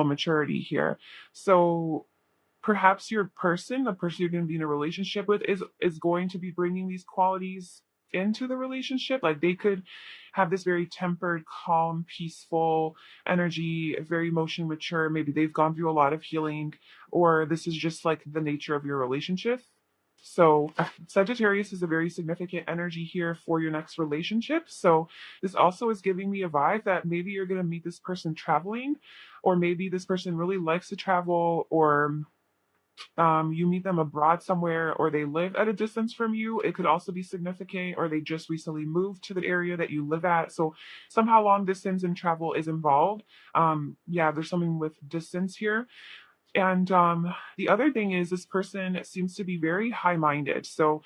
maturity here. So perhaps your person, the person you're going to be in a relationship with, is going to be bringing these qualities into the relationship. Like they could have this very tempered, calm, peaceful energy, very emotion mature. Maybe they've gone through a lot of healing, or this is just like the nature of your relationship. So Sagittarius is a very significant energy here for your next relationship. So this also is giving me a vibe that maybe you're going to meet this person traveling, or maybe this person really likes to travel, or you meet them abroad somewhere, or they live at a distance from you. It could also be significant, or they just recently moved to the area that you live at. So somehow long distance and travel is involved. Yeah, there's something with distance here. And the other thing is, this person seems to be very high minded. So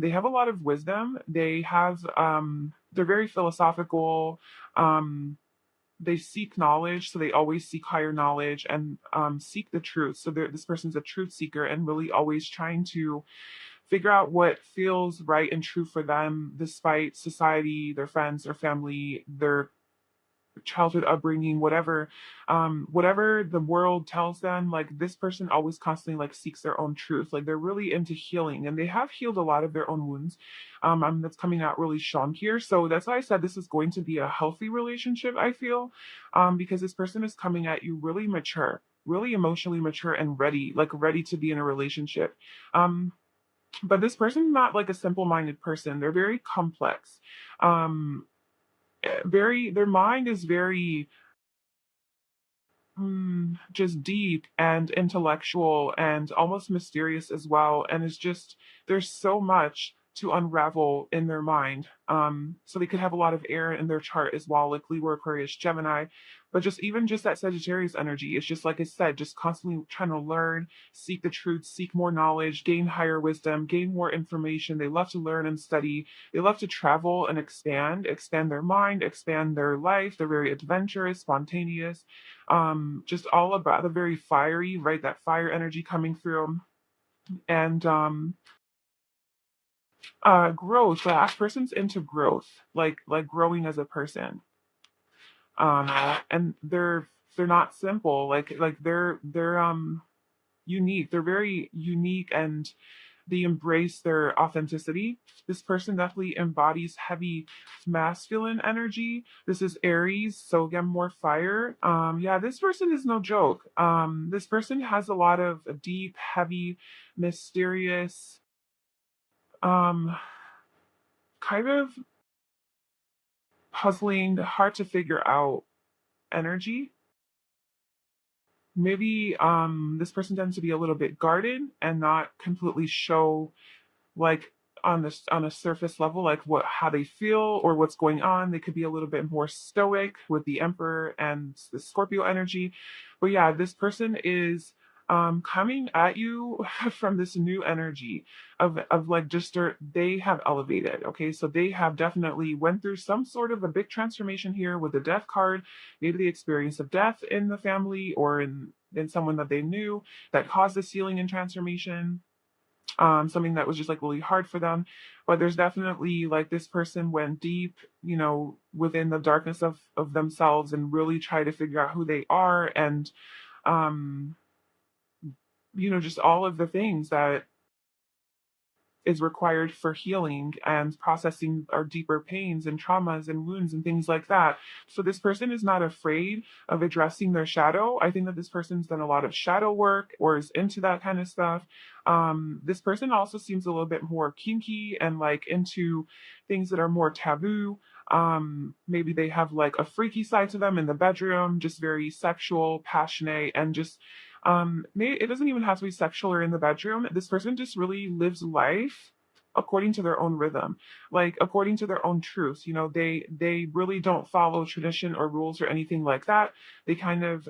they have a lot of wisdom. They're very philosophical. Um, they seek knowledge, so they always seek higher knowledge and seek the truth. So this person's a truth seeker and really always trying to figure out what feels right and true for them, despite society, their friends, their family, their childhood upbringing, whatever the world tells them. Like this person always constantly like seeks their own truth. Like they're really into healing, and they have healed a lot of their own wounds. That's coming out really strong here. So that's why I said this is going to be a healthy relationship, I feel, because this person is coming at you really mature, really emotionally mature and ready, like ready to be in a relationship. um but this person is not like a simple-minded person. They're very complex. um very Their mind is very just deep and intellectual and almost mysterious as well. And it's just, there's so much to unravel in their mind. So they could have a lot of air in their chart as well, like Libra, Aquarius, Gemini. But just even just that Sagittarius energy, it's just like I said, just constantly trying to learn, seek the truth, seek more knowledge, gain higher wisdom, gain more information. They love to learn and study. They love to travel and expand their mind, expand their life. They're very adventurous, spontaneous, just all about the very fiery, right? That fire energy coming through. And growth. The last person's into growth, like growing as a person. And they're not simple. They're unique. They're very unique, and they embrace their authenticity. This person definitely embodies heavy masculine energy. This is Aries, so again, more fire. Yeah, this person is no joke. This person has a lot of deep, heavy, mysterious, um, kind of puzzling, hard to figure out energy. Maybe this person tends to be a little bit guarded and not completely show, like, on a surface level, like what how they feel or what's going on. They could be a little bit more stoic with the Emperor and the Scorpio energy. But yeah, this person is coming at you from this new energy of like just they have elevated. Okay, so they have definitely went through some sort of a big transformation here with the death card. Maybe the experience of death in the family or in someone that they knew that caused this healing and transformation. Something that was just like really hard for them. But there's definitely like this person went deep, within the darkness of themselves and really try to figure out who they are, and um, just all of the things that is required for healing and processing our deeper pains and traumas and wounds and things like that. So this person is not afraid of addressing their shadow. I think that this person's done a lot of shadow work or is into that kind of stuff. This person also seems a little bit more kinky and like into things that are more taboo. Maybe they have like a freaky side to them in the bedroom, just very sexual, passionate, and just maybe it doesn't even have to be sexual or in the bedroom. This person just really lives life according to their own rhythm, like according to their own truth. They really don't follow tradition or rules or anything like that. They kind of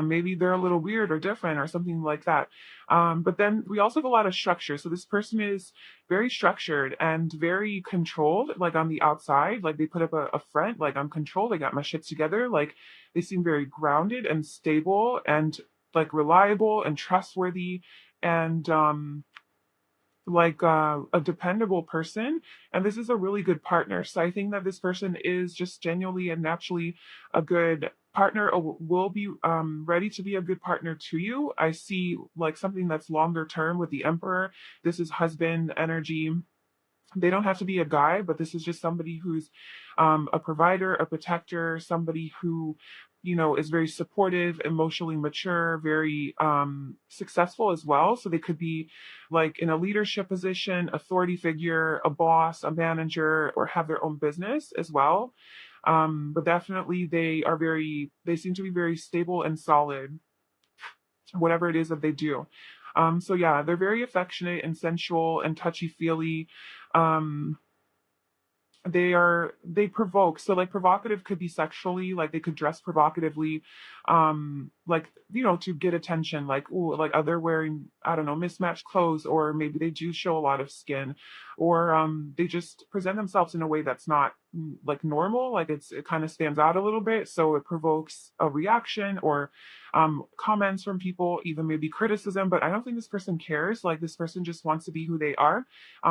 maybe they're a little weird or different or something like that. But then we also have a lot of structure. So this person is very structured and very controlled, like on the outside. Like they put up a front, like I'm controlled, I got my shit together. Like they seem very grounded and stable and like reliable and trustworthy and a dependable person. And this is a really good partner. So I think that this person is just genuinely and naturally a good partner will be ready to be a good partner to you. I see like something that's longer term with the Emperor. This is husband energy. They don't have to be a guy, but this is just somebody who's a provider, a protector, somebody who, is very supportive, emotionally mature, very successful as well. So they could be like in a leadership position, authority figure, a boss, a manager, or have their own business as well. But definitely they seem to be very stable and solid, whatever it is that they do. So yeah, they're very affectionate and sensual and touchy feely. Um, they provoke, so like provocative could be sexually, like they could dress provocatively, like to get attention, like, ooh, like they're wearing, I don't know, mismatched clothes, or maybe they do show a lot of skin, or they just present themselves in a way that's not like normal, like it kind of stands out a little bit, so it provokes a reaction or comments from people, even maybe criticism. But I don't think this person cares. Like this person just wants to be who they are.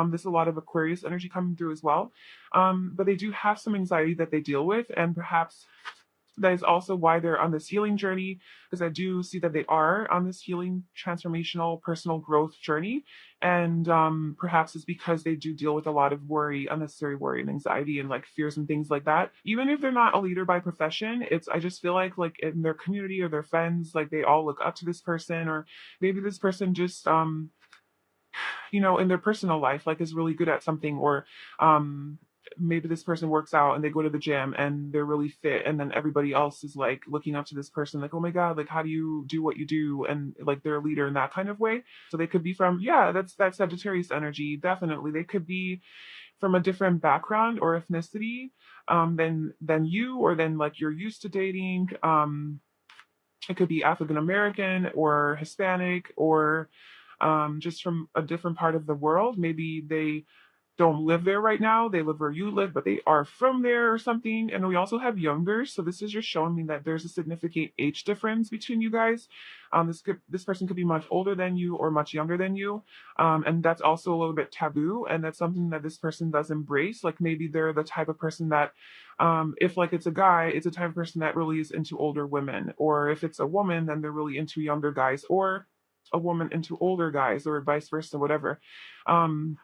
There's a lot of Aquarius energy coming through as well. But they do have some anxiety that they deal with, and perhaps that is also why they're on this healing journey, because I do see that they are on this healing, transformational, personal growth journey. And perhaps it's because they do deal with a lot of worry, unnecessary worry and anxiety and like fears and things like that. Even if they're not a leader by profession, I just feel like in their community or their friends, like they all look up to this person, or maybe this person just in their personal life, like is really good at something, or maybe this person works out and they go to the gym and they're really fit, and then everybody else is like looking up to this person, like, oh my God, like how do you do what you do? And like they're a leader in that kind of way. So they could be from, yeah, that's Sagittarius energy. Definitely. They could be from a different background or ethnicity than you, or than like you're used to dating. It could be African American or Hispanic, or just from a different part of the world. Maybe they don't live there right now. They live where you live, but they are from there or something. And we also have younger. So this is just showing me that there's a significant age difference between you guys. This person could be much older than you or much younger than you. And that's also a little bit taboo. And that's something that this person does embrace. Like maybe they're the type of person that, if like it's a guy, it's a type of person that really is into older women. Or if it's a woman, then they're really into younger guys, or a woman into older guys, or vice versa, whatever. Um,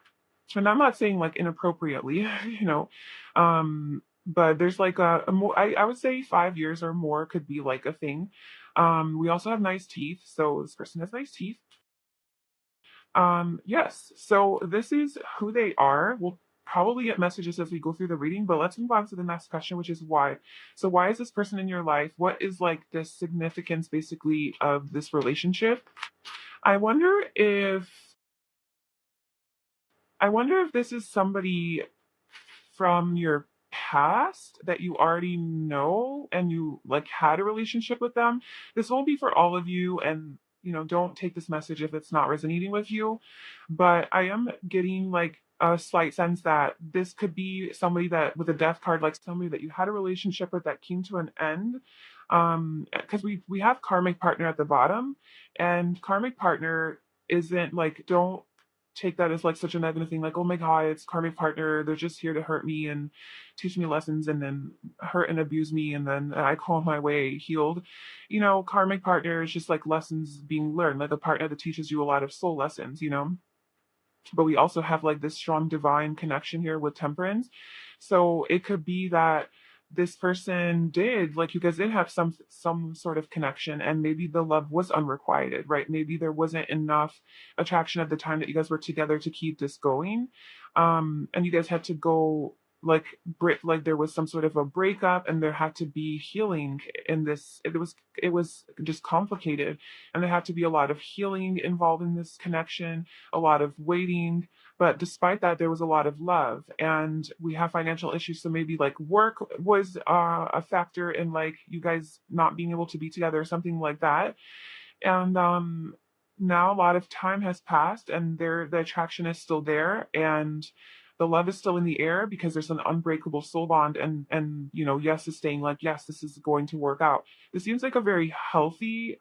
and I'm not saying like inappropriately, but there's like a more, I would say 5 years or more could be like a thing. We also have nice teeth. So this person has nice teeth. Yes. So this is who they are. We'll probably get messages as we go through the reading, but let's move on to the next question, which is why. So why is this person in your life? What is like the significance basically of this relationship? I wonder if I wonder if this is somebody from your past that you already know and you like had a relationship with them. This won't be for all of you, and don't take this message if it's not resonating with you. But I am getting like a slight sense that this could be somebody that with a death card, like somebody that you had a relationship with that came to an end. Because we have karmic partner at the bottom, and karmic partner isn't like, don't take that as like such a negative thing, like, oh my God, it's karmic partner, they're just here to hurt me and teach me lessons and then hurt and abuse me, and then I call my way healed. Karmic partner is just like lessons being learned, like a partner that teaches you a lot of soul lessons. But we also have like this strong divine connection here with temperance. So it could be that this person did, like, you guys did have some sort of connection, and maybe the love was unrequited, right? Maybe there wasn't enough attraction at the time that you guys were together to keep this going. And you guys had to go like break, like there was some sort of a breakup, and there had to be healing in this. It was just complicated, and there had to be a lot of healing involved in this connection, a lot of waiting. But despite that, there was a lot of love, and we have financial issues. So maybe like work was a factor in like you guys not being able to be together or something like that. And now a lot of time has passed, and the attraction is still there, and the love is still in the air because there's an unbreakable soul bond, and yes is staying like, yes, this is going to work out. This seems like a very healthy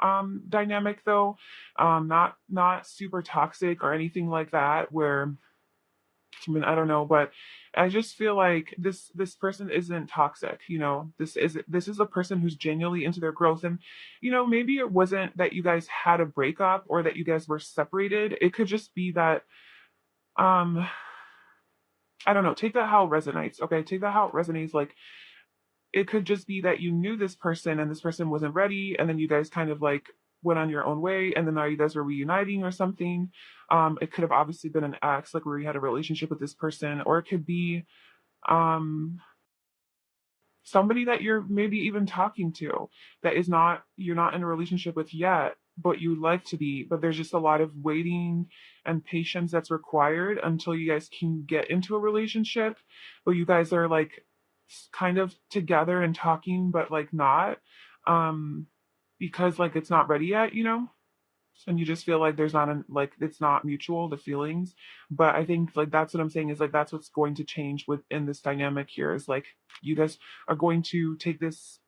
dynamic though, not super toxic or anything like that, where I mean, I don't know, but I just feel like this person isn't toxic, you know. This is a person who's genuinely into their growth. And maybe it wasn't that you guys had a breakup or that you guys were separated. It could just be that um I don't know, take that how it resonates. Okay, take that how it resonates. Like, it could just be that you knew this person and this person wasn't ready, and then you guys kind of like went on your own way, and then now you guys were reuniting or something. It could have obviously been an ex, like where you had a relationship with this person, or it could be um somebody that you're maybe even talking to that is not you're not in a relationship with yet, but you'd like to be, but there's just a lot of waiting and patience that's required until you guys can get into a relationship, but you guys are like kind of together and talking but like not, um because like it's not ready yet, and you just feel like there's not like it's not mutual, the feelings. But I think like that's what I'm saying is like that's what's going to change within this dynamic here is like you guys are going to take this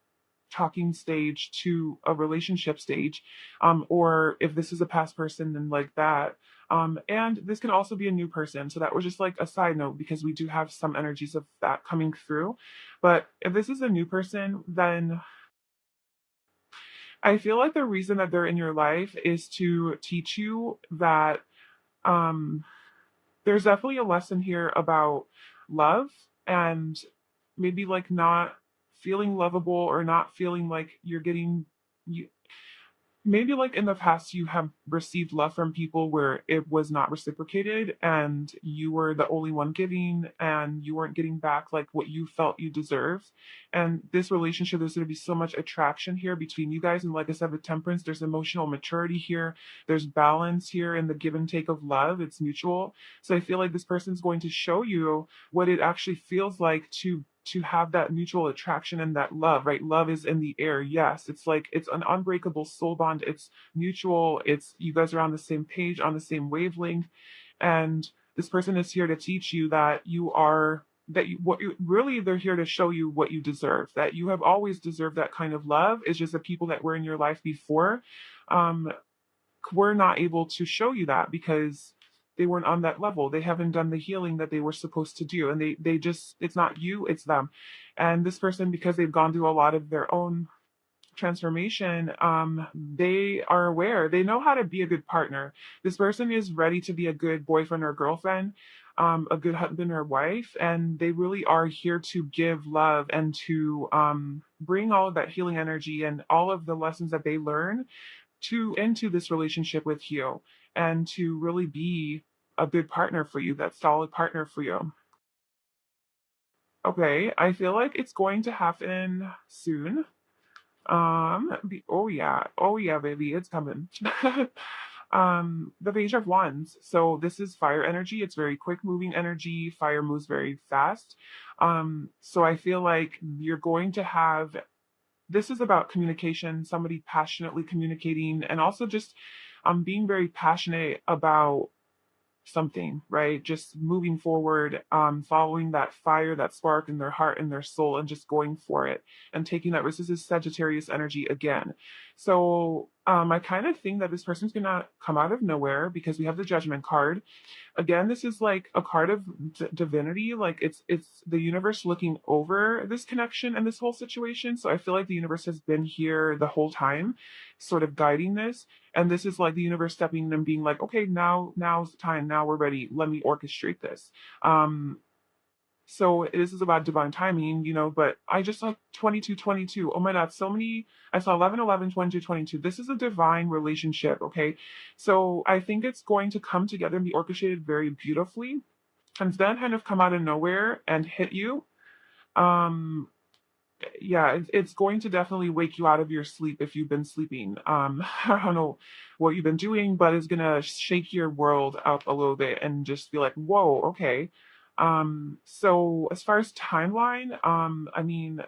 talking stage to a relationship stage, or if this is a past person, then like that. And this can also be a new person, so that was just like a side note because we do have some energies of that coming through. But if this is a new person, then I feel like the reason that they're in your life is to teach you that um, there's definitely a lesson here about love and maybe like not feeling lovable or not feeling like you're getting you, maybe like in the past you have received love from people where it was not reciprocated and you were the only one giving and you weren't getting back like what you felt you deserved. And this relationship, there's going to be so much attraction here between you guys, and like I said, with temperance, there's emotional maturity here, there's balance here in the give and take of love, it's mutual. So I feel like this person's going to show you what it actually feels like to have that mutual attraction and that love, right? Love is in the air. Yes, it's like it's an unbreakable soul bond. It's mutual. It's you guys are on the same page, on the same wavelength. And this person is here to teach you that you are that you what you really they're here to show you what you deserve. That you have always deserved that kind of love. It's just the people that were in your life before um were not able to show you that because they weren't on that level. They haven't done the healing that they were supposed to do. And they just, it's not you, it's them. And this person, because they've gone through a lot of their own transformation, they are aware, they know how to be a good partner. This person is ready to be a good boyfriend or girlfriend, a good husband or wife, and they really are here to give love and to bring all of that healing energy and all of the lessons that they learn to into this relationship with you and to really be a good partner for you, that solid partner for you. Okay, I feel like it's going to happen soon. Oh yeah, baby, it's coming. The Page of Wands. So this is fire energy. It's very quick moving energy. Fire moves very fast. So I feel like you're going to have this is about communication, somebody passionately communicating, and also just being very passionate about something, right? Just moving forward, following that fire, that spark in their heart and their soul, and just going for it and taking that risk. This is Sagittarius energy again. So I kind of think that this person's gonna come out of nowhere because we have the Judgment card. Again, this is like a card of divinity, like it's the universe looking over this connection and this whole situation. So I feel like the universe has been here the whole time, sort of guiding this. And this is like the universe stepping in and being like, okay, now's the time, now we're ready, let me orchestrate this. So this is about divine timing, but I just saw 2222. Oh my God, so many. I saw 1111, 2222. This is a divine relationship, okay? So I think it's going to come together and be orchestrated very beautifully and then kind of come out of nowhere and hit you. Um, yeah, it's going to definitely wake you out of your sleep if you've been sleeping. I don't know what you've been doing, but it's gonna shake your world up a little bit and just be like, whoa, okay. So as far as timeline, I mean,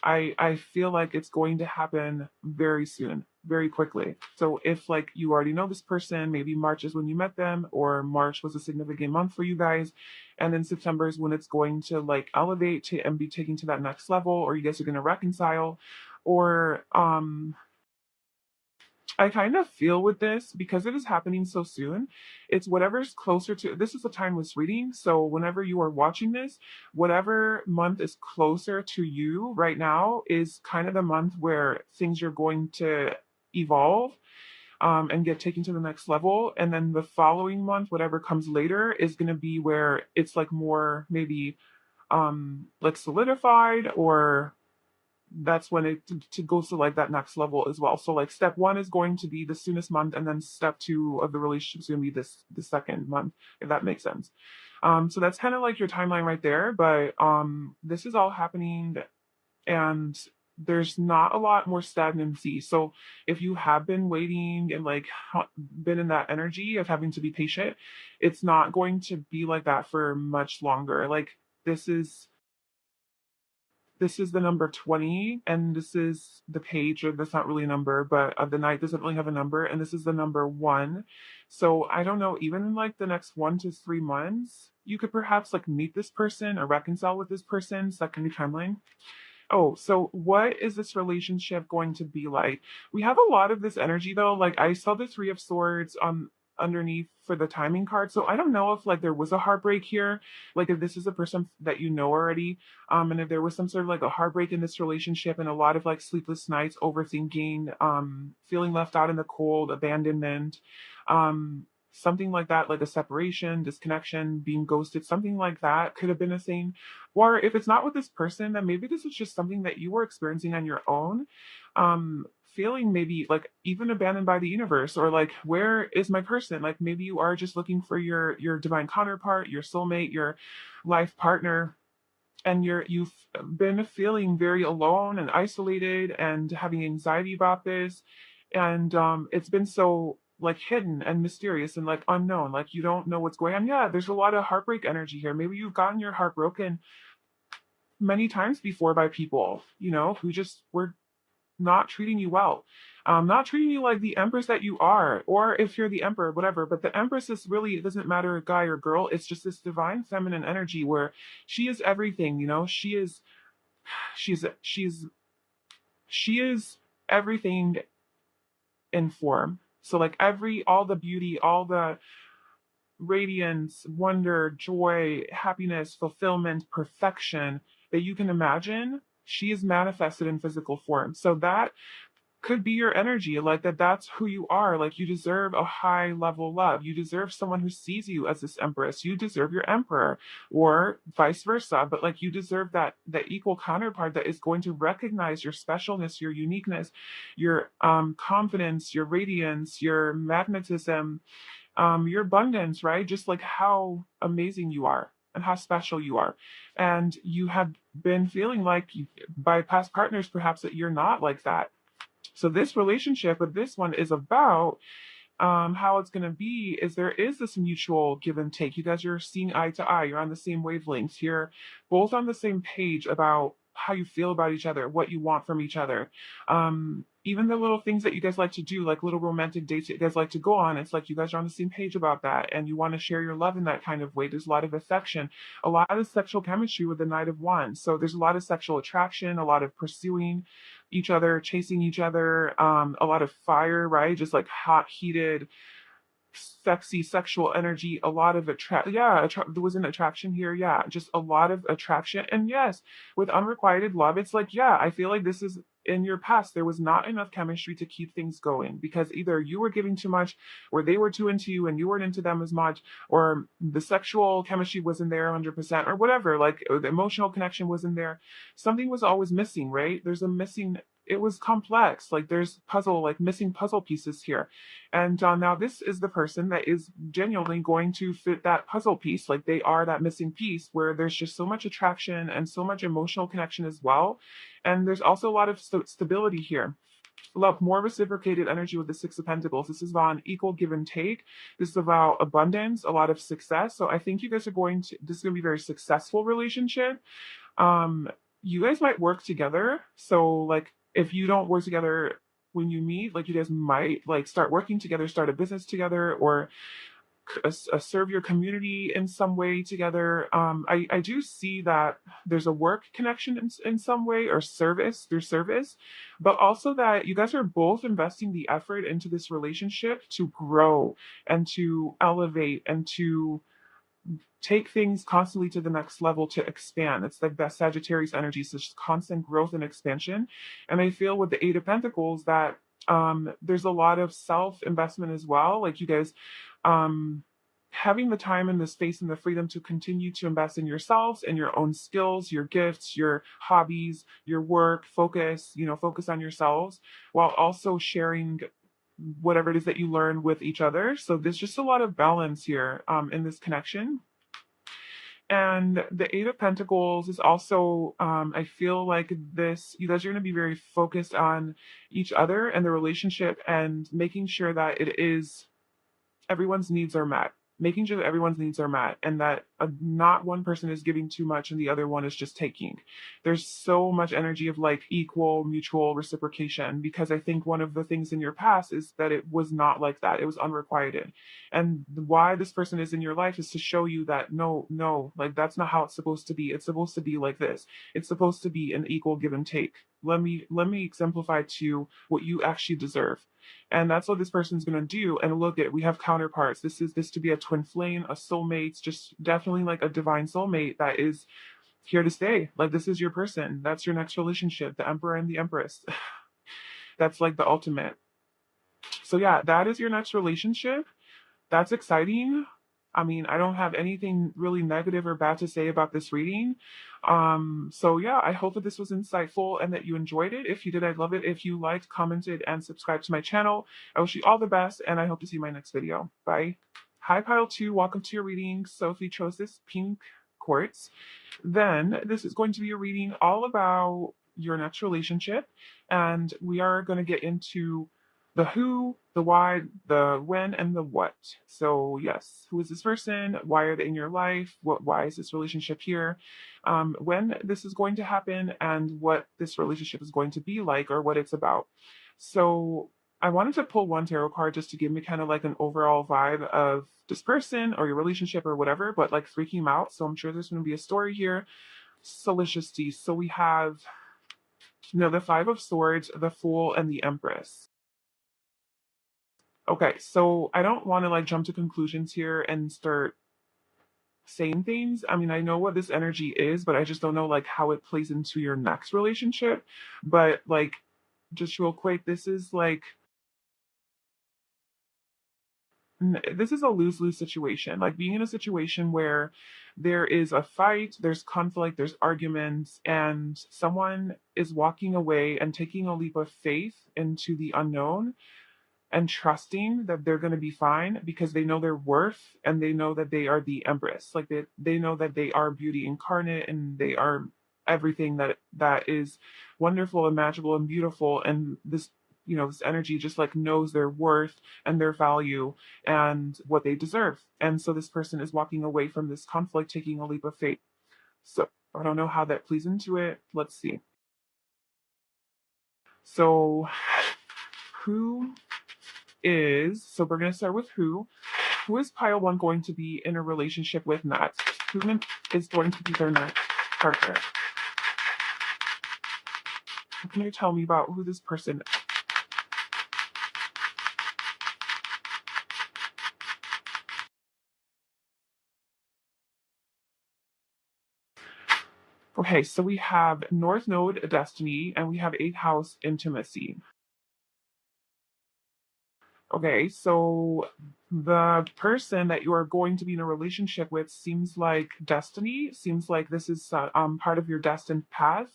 I feel like it's going to happen very soon, very quickly. So if like you already know this person, maybe March is when you met them, or March was a significant month for you guys, and then September is when it's going to like elevate to and be taken to that next level, or you guys are going to reconcile, or I kind of feel with this because it is happening so soon. It's whatever's closer to this is a timeless reading. So whenever you are watching this, whatever month is closer to you right now is kind of the month where things are going to evolve and get taken to the next level. And then the following month, whatever comes later, is going to be where it's like more maybe like solidified, or that's when it to goes to like that next level as well. So like step one is going to be the soonest month, and then step two of the relationship is going to be this the second month, if that makes sense. So that's kind of like your timeline right there. But this is all happening, and there's not a lot more stagnancy. So if you have been waiting and like been in that energy of having to be patient, it's not going to be like that for much longer. Like this is this is the number 20, and this is the page, or that's not really a number, but the night doesn't really have a number, and this is the number 1. So I don't know, even in like the next 1 to 3 months, you could perhaps like meet this person or reconcile with this person, second timeline. Oh, so what is this relationship going to be like? We have a lot of this energy though. Like I saw the 3 of Swords on underneath for the timing card. So I don't know if like there was a heartbreak here, like if this is a person that you know already, and if there was some sort of like a heartbreak in this relationship and a lot of like sleepless nights, overthinking, feeling left out in the cold, abandonment, something like that, like a separation, disconnection, being ghosted, something like that could have been a thing. Or if it's not with this person, then maybe this is just something that you were experiencing on your own. Feeling maybe like even abandoned by the universe, or like where is my person? Like maybe you are just looking for your divine counterpart, your soulmate, your life partner, and you've been feeling very alone and isolated and having anxiety about this, and it's been so like hidden and mysterious and like unknown, like you don't know what's going on. Yeah, there's a lot of heartbreak energy here. Maybe you've gotten your heart broken many times before by people, who just were not treating you well, not treating you like the empress that you are, or if you're the emperor, whatever. But the empress is really, it doesn't matter guy or girl, it's just this divine feminine energy where she is everything, she's she is everything in form. So like all the beauty, all the radiance, wonder, joy, happiness, fulfillment, perfection that you can imagine, she is manifested in physical form. So that could be your energy, like that's who you are. Like you deserve a high level love, you deserve someone who sees you as this empress, you deserve your emperor, or vice versa. But like you deserve that equal counterpart that is going to recognize your specialness, your uniqueness, your confidence, your radiance, your magnetism, your abundance, right? Just like how amazing you are and how special you are. And you have been feeling like by past partners perhaps that you're not like that. So this relationship with this one is about how it's going to be is there is this mutual give and take. You guys are seeing eye to eye. You're on the same wavelengths. You're both on the same page about how you feel about each other, what you want from each other. Even the little things that you guys like to do, like little romantic dates that you guys like to go on, it's like you guys are on the same page about that, and you want to share your love in that kind of way. There's a lot of affection, a lot of sexual chemistry with the Knight of Wands. So there's a lot of sexual attraction, a lot of pursuing each other, chasing each other, a lot of fire, right? Just like hot, heated, sexy sexual energy, a lot of there was an attraction here. Yeah, just a lot of attraction. And yes, with unrequited love, it's like, yeah, I feel like this is in your past there was not enough chemistry to keep things going, because either you were giving too much, or they were too into you and you weren't into them as much, or the sexual chemistry wasn't there 100%, or whatever, like the emotional connection wasn't there. Something was always missing, right? There's a missing, it was complex, like there's puzzle, like missing puzzle pieces here. And now this is the person that is genuinely going to fit that puzzle piece. Like they are that missing piece where there's just so much attraction and so much emotional connection as well. And there's also a lot of stability here. Love, more reciprocated energy with the Six of Pentacles. This is about an equal give and take. This is about abundance, a lot of success. So I think you guys are this is going to be a very successful relationship. You guys might work together. So like if you don't work together when you meet, like you guys might like start working together, start a business together, or serve your community in some way together. I do see that there's a work connection in some way, or service through service, but also that you guys are both investing the effort into this relationship to grow and to elevate and to take things constantly to the next level, to expand. It's like that Sagittarius energy, so just constant growth and expansion. And I feel with the Eight of Pentacles that there's a lot of self investment as well. Like you guys having the time and the space and the freedom to continue to invest in yourselves and your own skills, your gifts, your hobbies, your work, focus on yourselves while also sharing whatever it is that you learn with each other. So there's just a lot of balance here in this connection. And the Eight of Pentacles is also, I feel like you guys are going to be very focused on each other and the relationship and making sure that everyone's needs are met. Making sure that everyone's needs are met and that not one person is giving too much and the other one is just taking. There's so much energy of like equal, mutual reciprocation, because I think one of the things in your past is that it was not like that. It was unrequited. And why this person is in your life is to show you that no, like that's not how it's supposed to be. It's supposed to be like this. It's supposed to be an equal give and take. Let me exemplify to you what you actually deserve. And that's what this person's going to do. And look at, we have counterparts. This to be a twin flame, a soulmate, just definitely like a divine soulmate that is here to stay. Like this is your person. That's your next relationship, the Emperor and the Empress. That's like the ultimate. So yeah, that is your next relationship. That's exciting. I mean, I don't have anything really negative or bad to say about this reading. So yeah, I hope that this was insightful and that you enjoyed it. If you did, I'd love it if you liked, commented, and subscribed to my channel. I wish you all the best, and I hope to see you in my next video. Bye. Hi, Pile 2. Welcome to your reading. Sophie chose this pink quartz. Then this is going to be a reading all about your next relationship, and we are going to get into the who, the why, the when, and the what. So yes, who is this person? Why are they in your life? Why is this relationship here? When this is going to happen, and what this relationship is going to be like, or what it's about. So I wanted to pull one tarot card just to give me kind of like an overall vibe of this person or your relationship or whatever, but like freaking them out. So I'm sure there's going to be a story here. So let's just see. So we have, the Five of Swords, the Fool, and the Empress. Okay, so I don't want to like jump to conclusions here and start saying things. I mean, I know what this energy is, but I just don't know like how it plays into your next relationship. But like, just real quick, this is a lose-lose situation. Like being in a situation where there is a fight, there's conflict, there's arguments, and someone is walking away and taking a leap of faith into the unknown and trusting that they're going to be fine because they know their worth and they know that they are the Empress. Like they know that they are beauty incarnate and they are everything that is wonderful and magical and beautiful. And this energy just like knows their worth and their value and what they deserve. And so this person is walking away from this conflict, taking a leap of faith. So I don't know how that plays into it. Let's see. So so we're going to start with who. Who is pile 1 going to be in a relationship with next? Who is going to be their next partner? What can you tell me about who this person is? Okay, so we have North Node Destiny and we have 8th House Intimacy. Okay, so the person that you are going to be in a relationship with seems like destiny, seems like this is part of your destined path.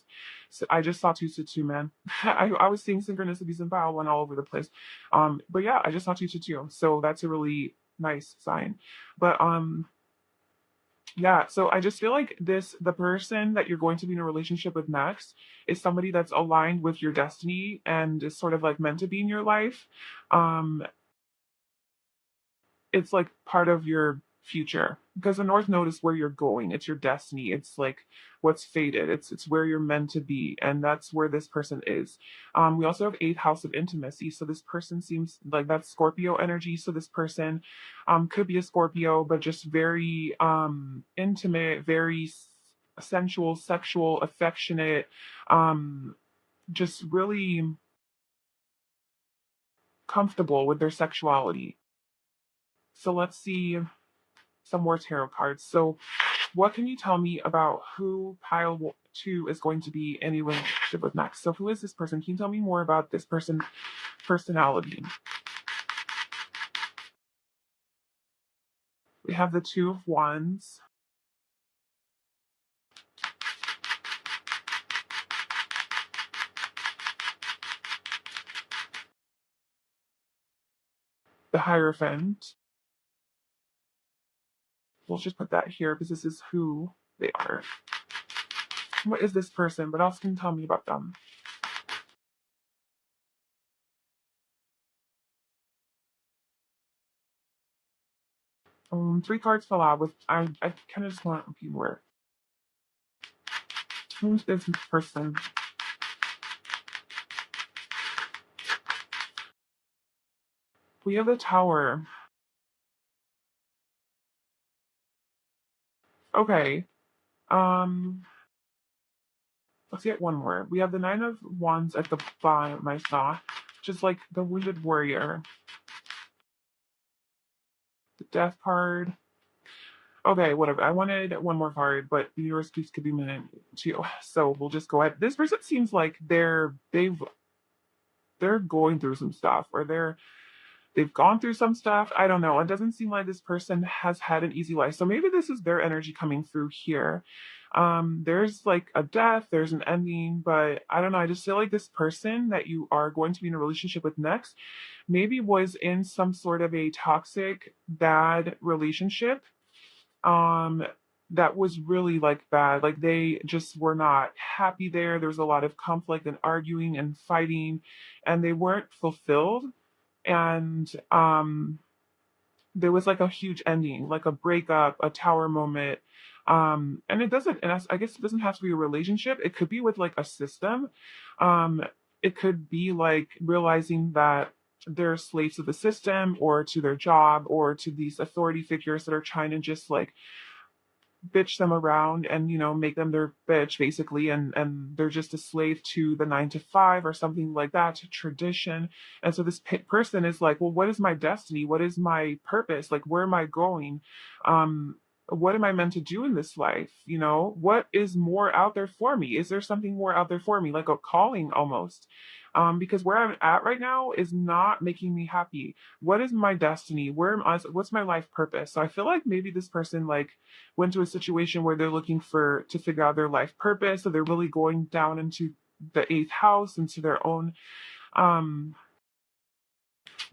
So I just saw 222, man. I was seeing synchronicities and pile 1 all over the place. But yeah, I just saw 222. So that's a really nice sign. But yeah, so I just feel like the person that you're going to be in a relationship with next is somebody that's aligned with your destiny and is sort of like meant to be in your life. Um, it's like part of your future. because the North Node is where you're going. It's your destiny. It's like what's fated. It's where you're meant to be, and that's where this person is. We also have eighth house of intimacy. So this person seems like that's Scorpio energy. So this person could be a Scorpio, but just very intimate, very sensual, sexual, affectionate, um, just really comfortable with their sexuality. So let's see some more tarot cards. So, what can you tell me about who pile two is going to be in a relationship with next? So, who is this person? Can you tell me more about this person's personality? We have the Two of Wands, the Hierophant. We'll just put that here because this is who they are. What is this person? What else can you tell me about them? Three cards fell out with I kind of just want a few more. Who's this person? We have the Tower. Okay. Um, let's get one more. We have the Nine of Wands at the bottom, I saw. Just like the Wounded Warrior. The Death card. Okay, whatever. I wanted one more card, but the yours could be minute too. So we'll just go ahead. This person seems like they're going through some stuff, or they've gone through some stuff. I don't know. It doesn't seem like this person has had an easy life. So maybe this is their energy coming through here. There's like a death, there's an ending, but I don't know. I just feel like this person that you are going to be in a relationship with next maybe was in some sort of a toxic, bad relationship. Um, that was really like bad. Like they just were not happy there. There was a lot of conflict and arguing and fighting, and they weren't fulfilled. And there was like a huge ending, like a breakup, a tower moment. And it doesn't, and I guess it doesn't have to be a relationship. It could be with like a system. Um, it could be like realizing that they're slaves to the system or to their job or to these authority figures that are trying to just like bitch them around and make them their bitch basically, and they're just a slave to the 9 to 5 or something like that, to tradition. And so this person is like, well, what is my destiny? What is my purpose? Like, where am I going? um what am I meant to do in this life? What is more out there for me? Is there something more out there for me, like a calling almost? Because where I'm at right now is not making me happy. What is my destiny? Where am I? What's my life purpose? So I feel like maybe this person like went to a situation where they're looking to figure out their life purpose. So they're really going down into the eighth house, into um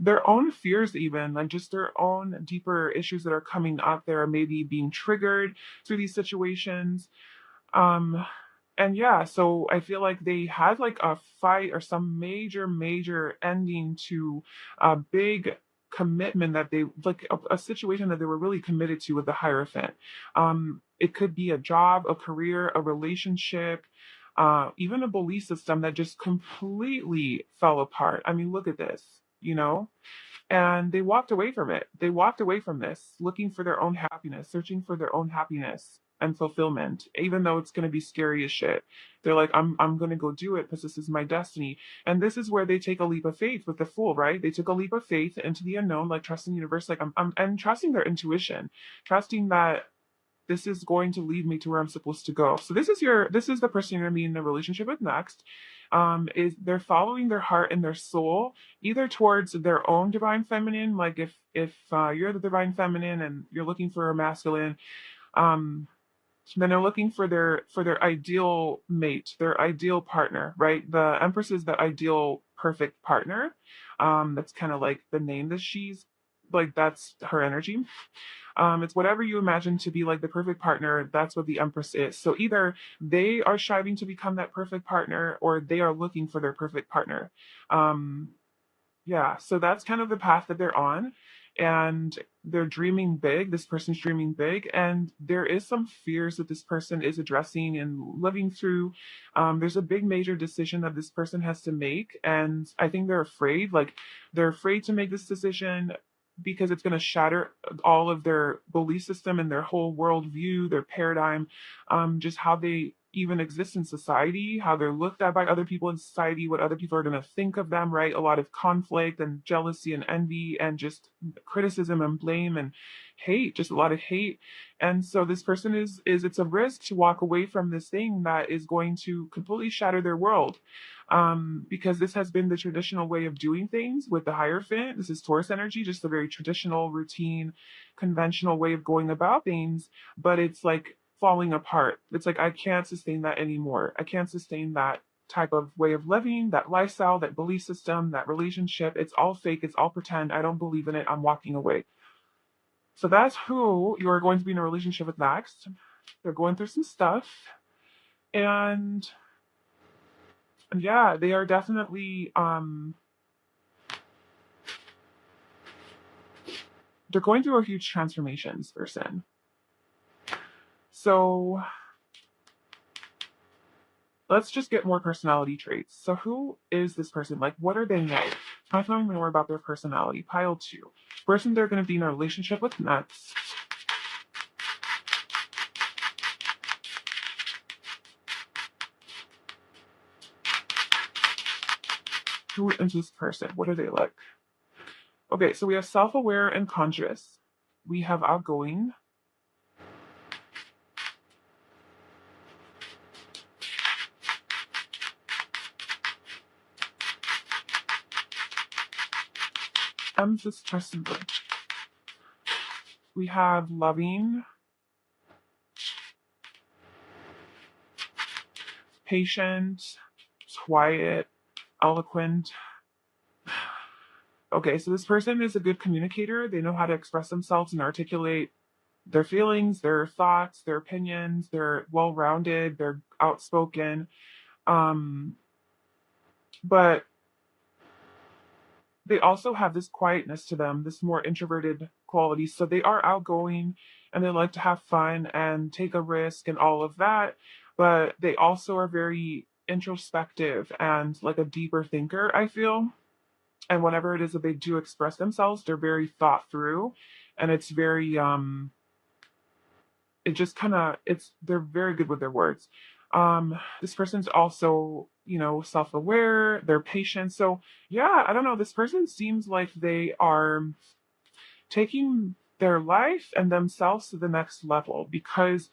their own fears, even like just their own deeper issues that are coming up. They're maybe being triggered through these situations. um and yeah, so I feel like they had like a fight or some major ending to a big commitment that they like a situation that they were really committed to with the Hierophant. It could be a job, a career, a relationship, even a belief system that just completely fell apart. I mean, look at this, you know? And they walked away from it. They walked away from this looking for their own happiness, searching for their own happiness and fulfillment, even though it's going to be scary as shit. They're like, I'm going to go do it because this is my destiny. And this is where they take a leap of faith with the Fool, right? They took a leap of faith into the unknown, like trusting the universe, like I'm and trusting their intuition, trusting that this is going to lead me to where I'm supposed to go. So this is the person you're gonna be in a relationship with next. Is they're following their heart and their soul, either towards their own divine feminine, like if you're the divine feminine and you're looking for a masculine, um, then they're looking for their ideal mate, their ideal partner, right? The Empress is the ideal perfect partner. That's kind of like the name that she's like, that's her energy. It's whatever you imagine to be like the perfect partner. That's what the Empress is. So either they are striving to become that perfect partner, or they are looking for their perfect partner. Um, Yeah, so that's kind of the path that they're on. And they're dreaming big. This person's dreaming big. And there is some fears that this person is addressing and living through. There's a big major decision that this person has to make. And I think they're afraid. Like, they're afraid to make this decision because it's going to shatter all of their belief system and their whole worldview, their paradigm, just how they even exist in society, how they're looked at by other people in society, what other people are going to think of them, right? A lot of conflict and jealousy and envy and just criticism and blame and hate, just a lot of hate. And so this person is it's a risk to walk away from this thing that is going to completely shatter their world. Because this has been the traditional way of doing things with the Hierophant. This is Taurus energy, just a very traditional, routine, conventional way of going about things, but it's like falling apart. It's like, I can't sustain that anymore. I can't sustain that type of way of living, that lifestyle, that belief system, that relationship. It's all fake. It's all pretend. I don't believe in it. I'm walking away. So that's who you're going to be in a relationship with next. They're going through some stuff. And yeah, they are definitely they're going through a huge transformation, this person. So let's just get more personality traits. So who is this person? Like, what are they like? Find out more about their personality. Pile 2. Person they're going to be in a relationship with next. Who is this person? What are they like? Okay, so we have self-aware and conscious. We have outgoing. This person. We have loving, patient, quiet, eloquent. Okay, so this person is a good communicator. They know how to express themselves and articulate their feelings, their thoughts, their opinions. They're well-rounded. They're outspoken. Um, but they also have this quietness to them, this more introverted quality. So they are outgoing and they like to have fun and take a risk and all of that. But they also are very introspective and like a deeper thinker, I feel. And whenever it is that they do express themselves, they're very thought through and it's very it just kind of it's they're very good with their words. This person's also, self-aware, they're patient. So yeah, I don't know, this person seems like they are taking their life and themselves to the next level because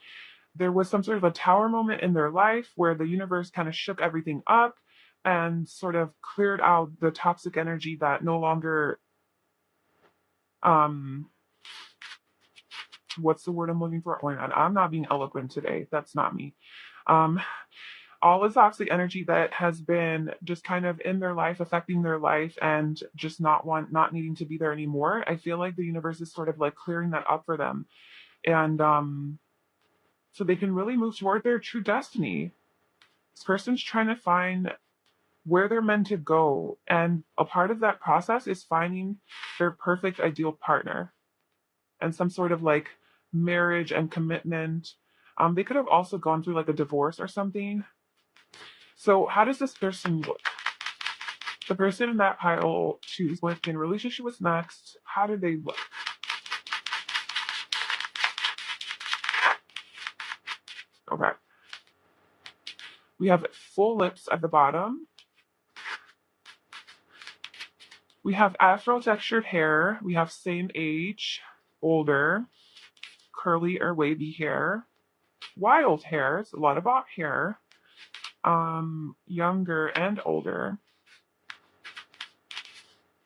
there was some sort of a tower moment in their life where the universe kind of shook everything up and sort of cleared out the toxic energy that no longer um what's the word I'm looking for? Oh my God, I'm not being eloquent today. That's not me. Um, all the toxic energy that has been just kind of in their life, affecting their life, and just not needing to be there anymore. I feel like the universe is sort of like clearing that up for them, and so they can really move toward their true destiny. This person's trying to find where they're meant to go, and a part of that process is finding their perfect ideal partner and some sort of like marriage and commitment. They could have also gone through like a divorce or something. So how does this person look? The person in that pile 2 is going to be in a relationship with next. How do they look? Okay. We have full lips at the bottom. We have afro textured hair. We have same age, older, curly or wavy hair, wild hairs, a lot of bob hair, younger and older.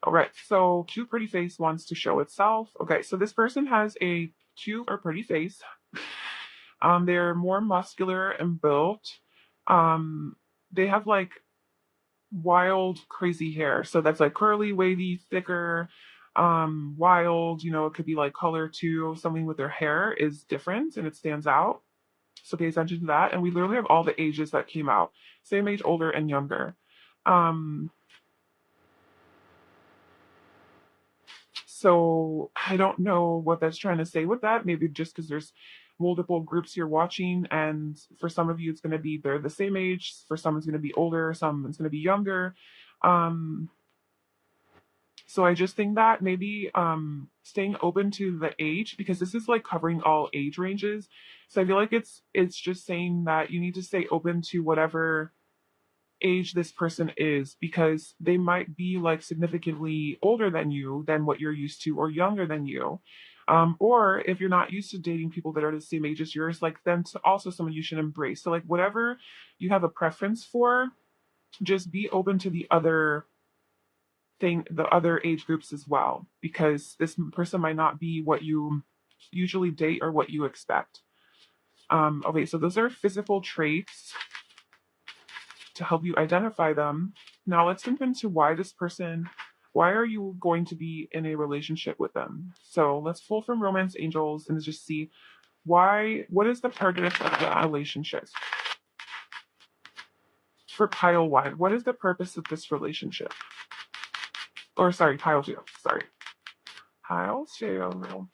All right, so cute pretty face wants to show itself. Okay, so this person has a cute or pretty face. They're more muscular and built. They have like wild, crazy hair. So that's like curly, wavy, thicker, wild, it could be like color too. Something with their hair is different and it stands out. So pay attention to that. And we literally have all the ages that came out. Same age, older, and younger. Um, So I don't know what that's trying to say with that. Maybe just because there's multiple groups you're watching, and for some of you it's going to be they're the same age, for some it's going to be older, some it's going to be younger. Um, so I just think that maybe staying open to the age, because this is like covering all age ranges. So I feel like it's just saying that you need to stay open to whatever age this person is, because they might be like significantly older than you than what you're used to, or younger than you. Or if you're not used to dating people that are the same age as yours, like then also someone you should embrace. So like whatever you have a preference for, just be open to the other age groups as well, because this person might not be what you usually date or what you expect. Okay, so those are physical traits to help you identify them. Now let's jump into why are you going to be in a relationship with them? So let's pull from Romance Angels and just see what is the purpose of the relationship? For pile one, what is the purpose of this relationship? Or sorry, pile two, sorry. Pile two.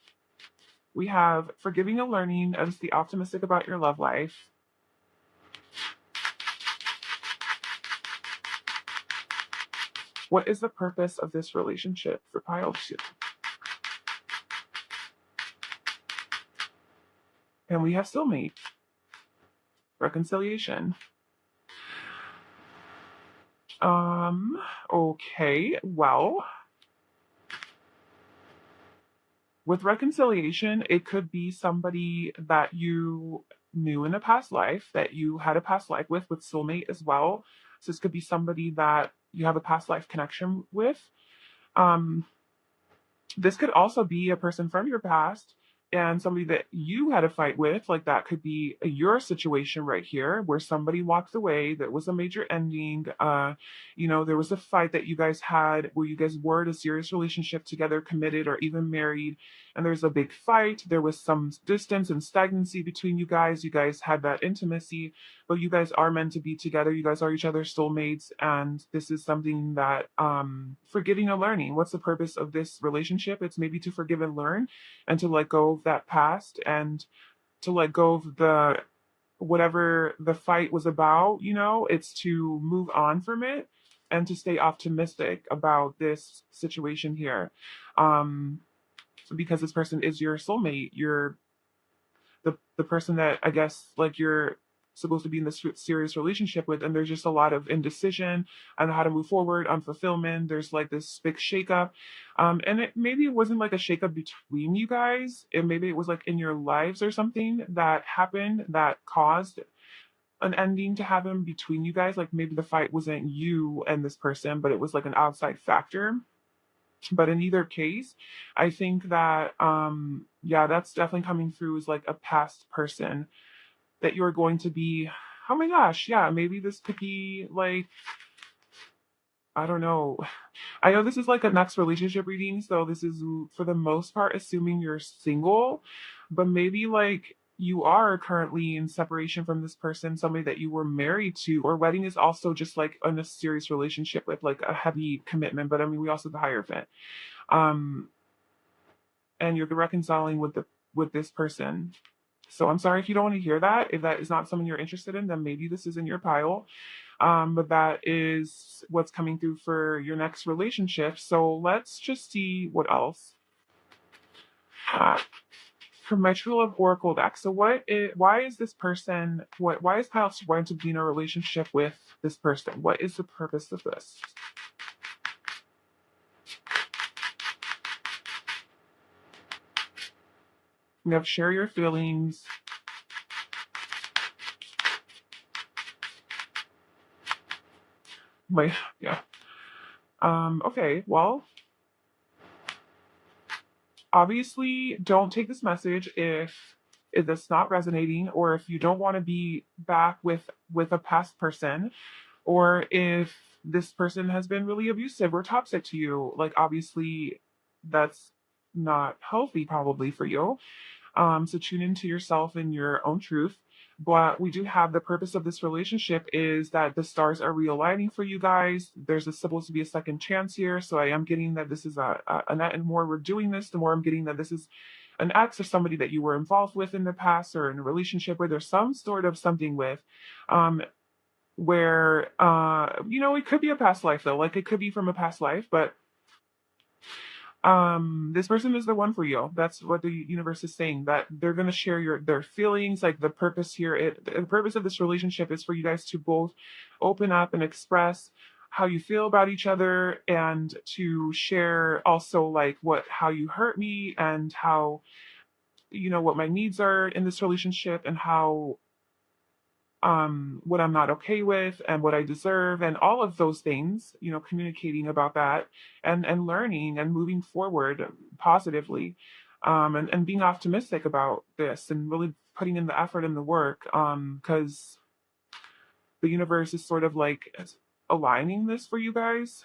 We have forgiving and learning as the optimistic about your love life. What is the purpose of this relationship for pile two? And we have soulmate. Reconciliation. Okay, well, with reconciliation, it could be somebody that you knew in a past life, that you had a past life with soulmate as well. So this could be somebody that you have a past life connection with. Um, this could also be a person from your past and somebody that you had a fight with. Like that could be your situation right here, where somebody walked away, that was a major ending. There was a fight that you guys had where you guys were in a serious relationship together, committed or even married, and there's a big fight. There was some distance and stagnancy between you guys. You guys had that intimacy, but you guys are meant to be together. You guys are each other's soulmates, and this is something that forgiving and learning. What's the purpose of this relationship? It's maybe to forgive and learn, and to let go of that past, and to let go of the whatever the fight was about. It's to move on from it and to stay optimistic about this situation here. Um, because this person is your soulmate, the person that I guess like you're supposed to be in this serious relationship with, and there's just a lot of indecision on how to move forward, on fulfillment. There's like this big shakeup, and maybe it wasn't like a shakeup between you guys. Maybe it was like in your lives or something that happened that caused an ending to happen between you guys. Like maybe the fight wasn't you and this person, but it was like an outside factor. But in either case, I think that yeah, that's definitely coming through as like a past person that you're going to be. Oh my gosh, yeah, maybe this could be like, I don't know. I know this is like a next relationship reading, so this is for the most part assuming you're single, but maybe like you are currently in separation from this person, somebody that you were married to, or wedding is also just like in a serious relationship with like a heavy commitment. But I mean, we also have the Hierophant. Um, and you're reconciling with this person. So I'm sorry if you don't want to hear that. If that is not something you're interested in, then maybe this is in your pile. But that is what's coming through for your next relationship. So let's just see what else. Uh, from my True Love Oracle deck. So why is this person, why is Kyle wanting to be in a relationship with this person? What is the purpose of this? We have share your feelings. Yeah. Okay, well, obviously don't take this message if it's not resonating, or if you don't want to be back with a past person, or if this person has been really abusive or toxic to you. Like obviously that's not healthy probably for you. So tune into yourself and your own truth. But we do have the purpose of this relationship is that the stars are realigning for you guys. There's supposed to be a second chance here. So I am getting that this is and the more we're doing this, the more I'm getting that this is an ex or somebody that you were involved with in the past or in a relationship with or some sort of something with. Um, where it could be a past life though. Like it could be from a past life, but this person is the one for you. That's what the universe is saying, that they're going to share their feelings. Like the purpose here, the purpose of this relationship is for you guys to both open up and express how you feel about each other, and to share also like how you hurt me, and how what my needs are in this relationship, and how what I'm not okay with and what I deserve, and all of those things, communicating about that, and learning and moving forward positively, and being optimistic about this, and really putting in the effort and the work, because the universe is sort of like aligning this for you guys,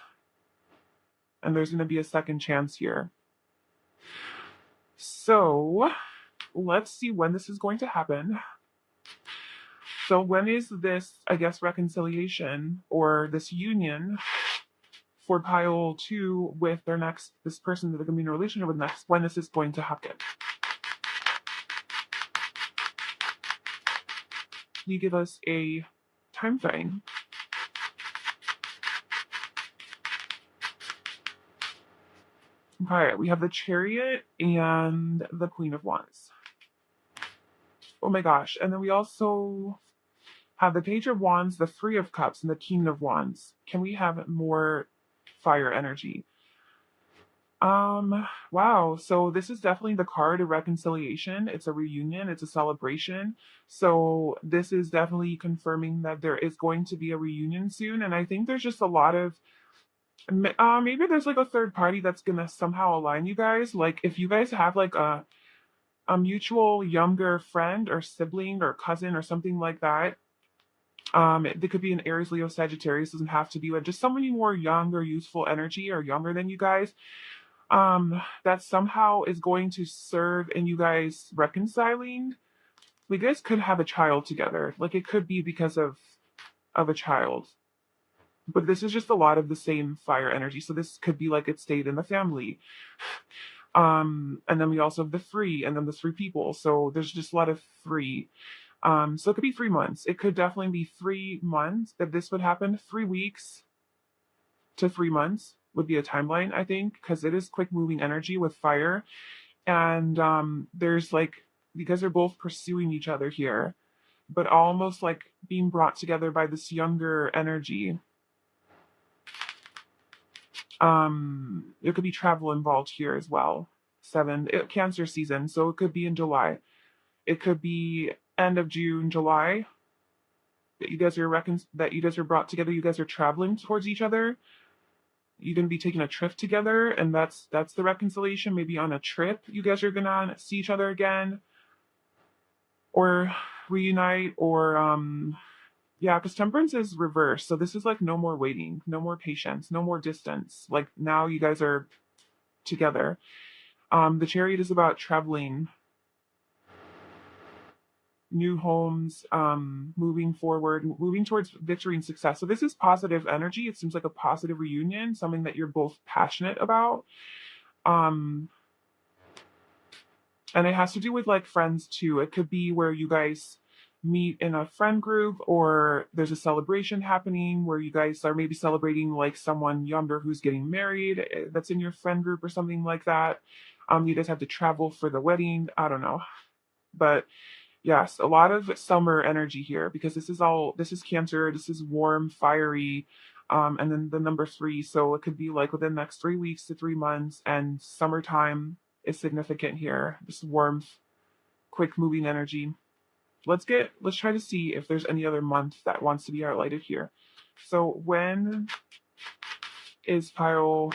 and there's going to be a second chance here. So let's see when this is going to happen. So when is this, I guess, reconciliation or this union for pile 2 with this person that they're going to be in a relationship with next, when this is going to happen? Can you give us a time frame? Okay, we have the Chariot and the Queen of Wands. Oh my gosh. And then we also have the Page of Wands, the Three of Cups, and the King of Wands. Can we have more fire energy? Wow. So this is definitely the card of reconciliation. It's a reunion, it's a celebration. So this is definitely confirming that there is going to be a reunion soon. And I think there's just a lot of maybe there's like a third party that's gonna somehow align you guys. Like if you guys have like a mutual younger friend or sibling or cousin or something like that. It could be an Aries, Leo, Sagittarius. Doesn't have to be like just somebody more young or youthful energy or younger than you guys. That somehow is going to serve in you guys reconciling. You guys could have a child together. Like it could be because of a child. But this is just a lot of the same fire energy. So this could be like it stayed in the family. And then we also have the 3, and then the 3 people. So there's just a lot of 3. So it could be 3 months. It could definitely be 3 months that this would happen. 3 weeks to 3 months would be a timeline, I think, because it is quick moving energy with fire. And there's like, you guys are both pursuing each other here, but almost like being brought together by this younger energy. There could be travel involved here as well. 7, Cancer season, so it could be in July. It could be end of June, July, that you guys are brought together. You guys are traveling towards each other. You're gonna be taking a trip together, and that's the reconciliation. Maybe on a trip, you guys are gonna see each other again, or reunite, or yeah, because Temperance is reversed. So this is like no more waiting, no more patience, no more distance. Like now you guys are together. The Chariot is about traveling, new homes, moving forward, moving towards victory and success. So this is positive energy. It seems like a positive reunion, something that you're both passionate about. Um, and it has to do with like friends too. It could be where you guys meet in a friend group, or there's a celebration happening where you guys are maybe celebrating like someone younger who's getting married, that's in your friend group or something like that. You guys have to travel for the wedding. I don't know. But yes, a lot of summer energy here, because this is Cancer, this is warm, fiery, and then the number 3. So it could be like within the next 3 weeks to 3 months, and summertime is significant here. This warmth, quick moving energy. Let's try to see if there's any other month that wants to be highlighted here. So when is pile?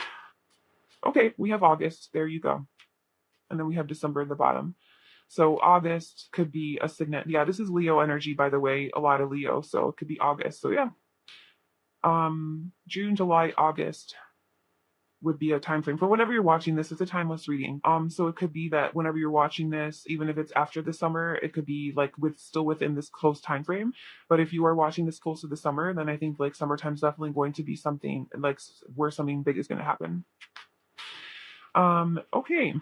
Okay, we have August. There you go. And then we have December at the bottom. So August could be a signet. Yeah, this is Leo energy, by the way. A lot of Leo, so it could be August. So yeah. June, July, August. would be a time frame for whenever you're watching this. It's a timeless reading. So it could be that whenever you're watching this, even if it's after the summer, it could be like still within this close time frame. But if you are watching this close to the summer, then I think like summertime's definitely going to be something like where something big is going to happen. Okay.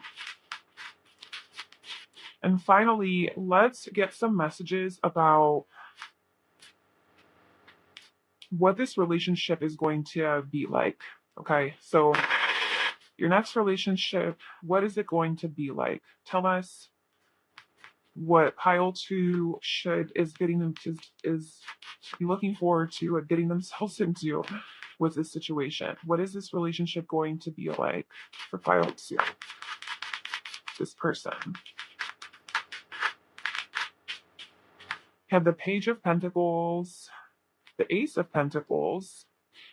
And finally, let's get some messages about what this relationship is going to be like. Okay, so your next relationship, what is it going to be like? Tell us what pile two is getting them to is looking forward to getting themselves into with this situation. What is this relationship going to be like for pile two? This person. Have the Page of Pentacles, the Ace of Pentacles.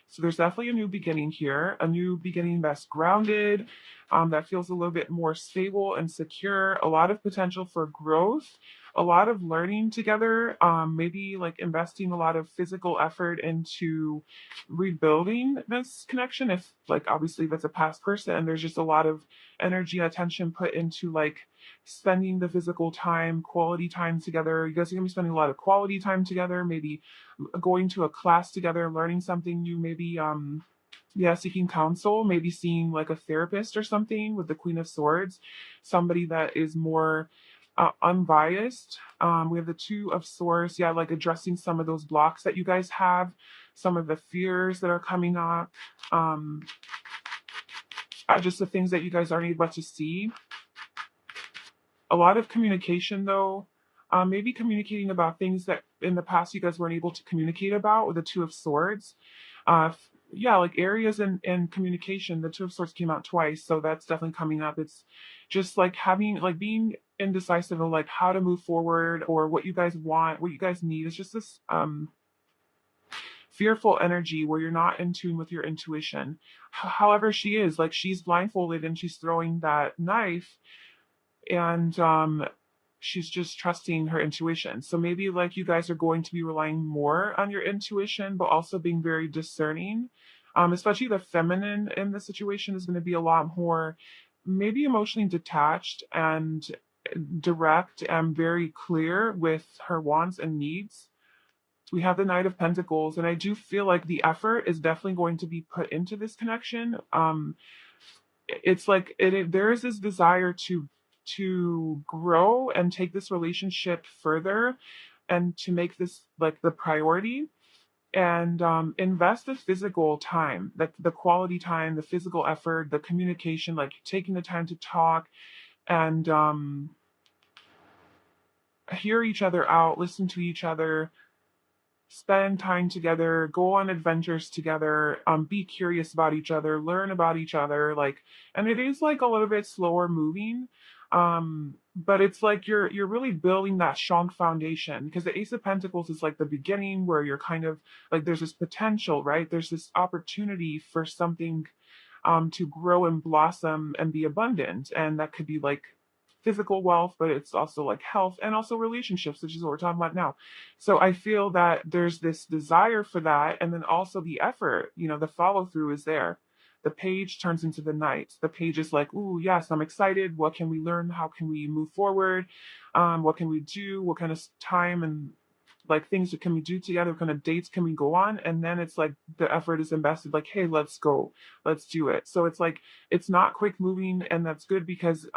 So there's definitely a new beginning here, a new beginning that's grounded, that feels a little bit more stable and secure, a lot of potential for growth, a lot of learning together, maybe like investing a lot of physical effort into rebuilding this connection. If like obviously that's a past person, and there's just a lot of energy and attention put into like spending the physical time, quality time together. You guys are gonna be spending a lot of quality time together, maybe going to a class together, learning something new, maybe yeah, seeking counsel, maybe seeing like a therapist or something with the Queen of Swords, somebody that is more unbiased. We have the Two of Swords, yeah, like addressing some of those blocks that you guys have, some of the fears that are coming up, just the things that you guys aren't able to see. A lot of communication though, maybe communicating about things that in the past you guys weren't able to communicate about with the Two of Swords. Yeah, like areas in communication. The Two of Swords came out twice, so that's definitely coming up. It's just like having like being indecisive of like how to move forward or what you guys want, what you guys need. It's just this fearful energy where you're not in tune with your intuition. However, she is like she's blindfolded and she's throwing that knife, and she's just trusting her intuition. So maybe like you guys are going to be relying more on your intuition, but also being very discerning. Especially the feminine in the situation is going to be a lot more maybe emotionally detached and direct and very clear with her wants and needs. We have the Knight of Pentacles, and I do feel like the effort is definitely going to be put into this connection. It's like there is this desire to grow and take this relationship further and to make this like the priority, and invest the physical time, like the quality time, the physical effort, the communication, like taking the time to talk and hear each other out, listen to each other, spend time together, go on adventures together, be curious about each other, learn about each other, like, and it is like a little bit slower moving, but it's like you're really building that strong foundation, because the Ace of Pentacles is like the beginning where you're kind of like there's this potential, right? There's this opportunity for something to grow and blossom and be abundant, and that could be like physical wealth, but it's also like health and also relationships, which is what we're talking about now. So I feel that there's this desire for that, and then also the effort, the follow through is there. The Page turns into the Knight. The Page is like, ooh, yes, I'm excited. What can we learn? How can we move forward? What can we do? What kind of time and like things that can we do together? What kind of dates can we go on? And then it's like the effort is invested, like, hey, let's go, let's do it. So it's like it's not quick moving, and that's good because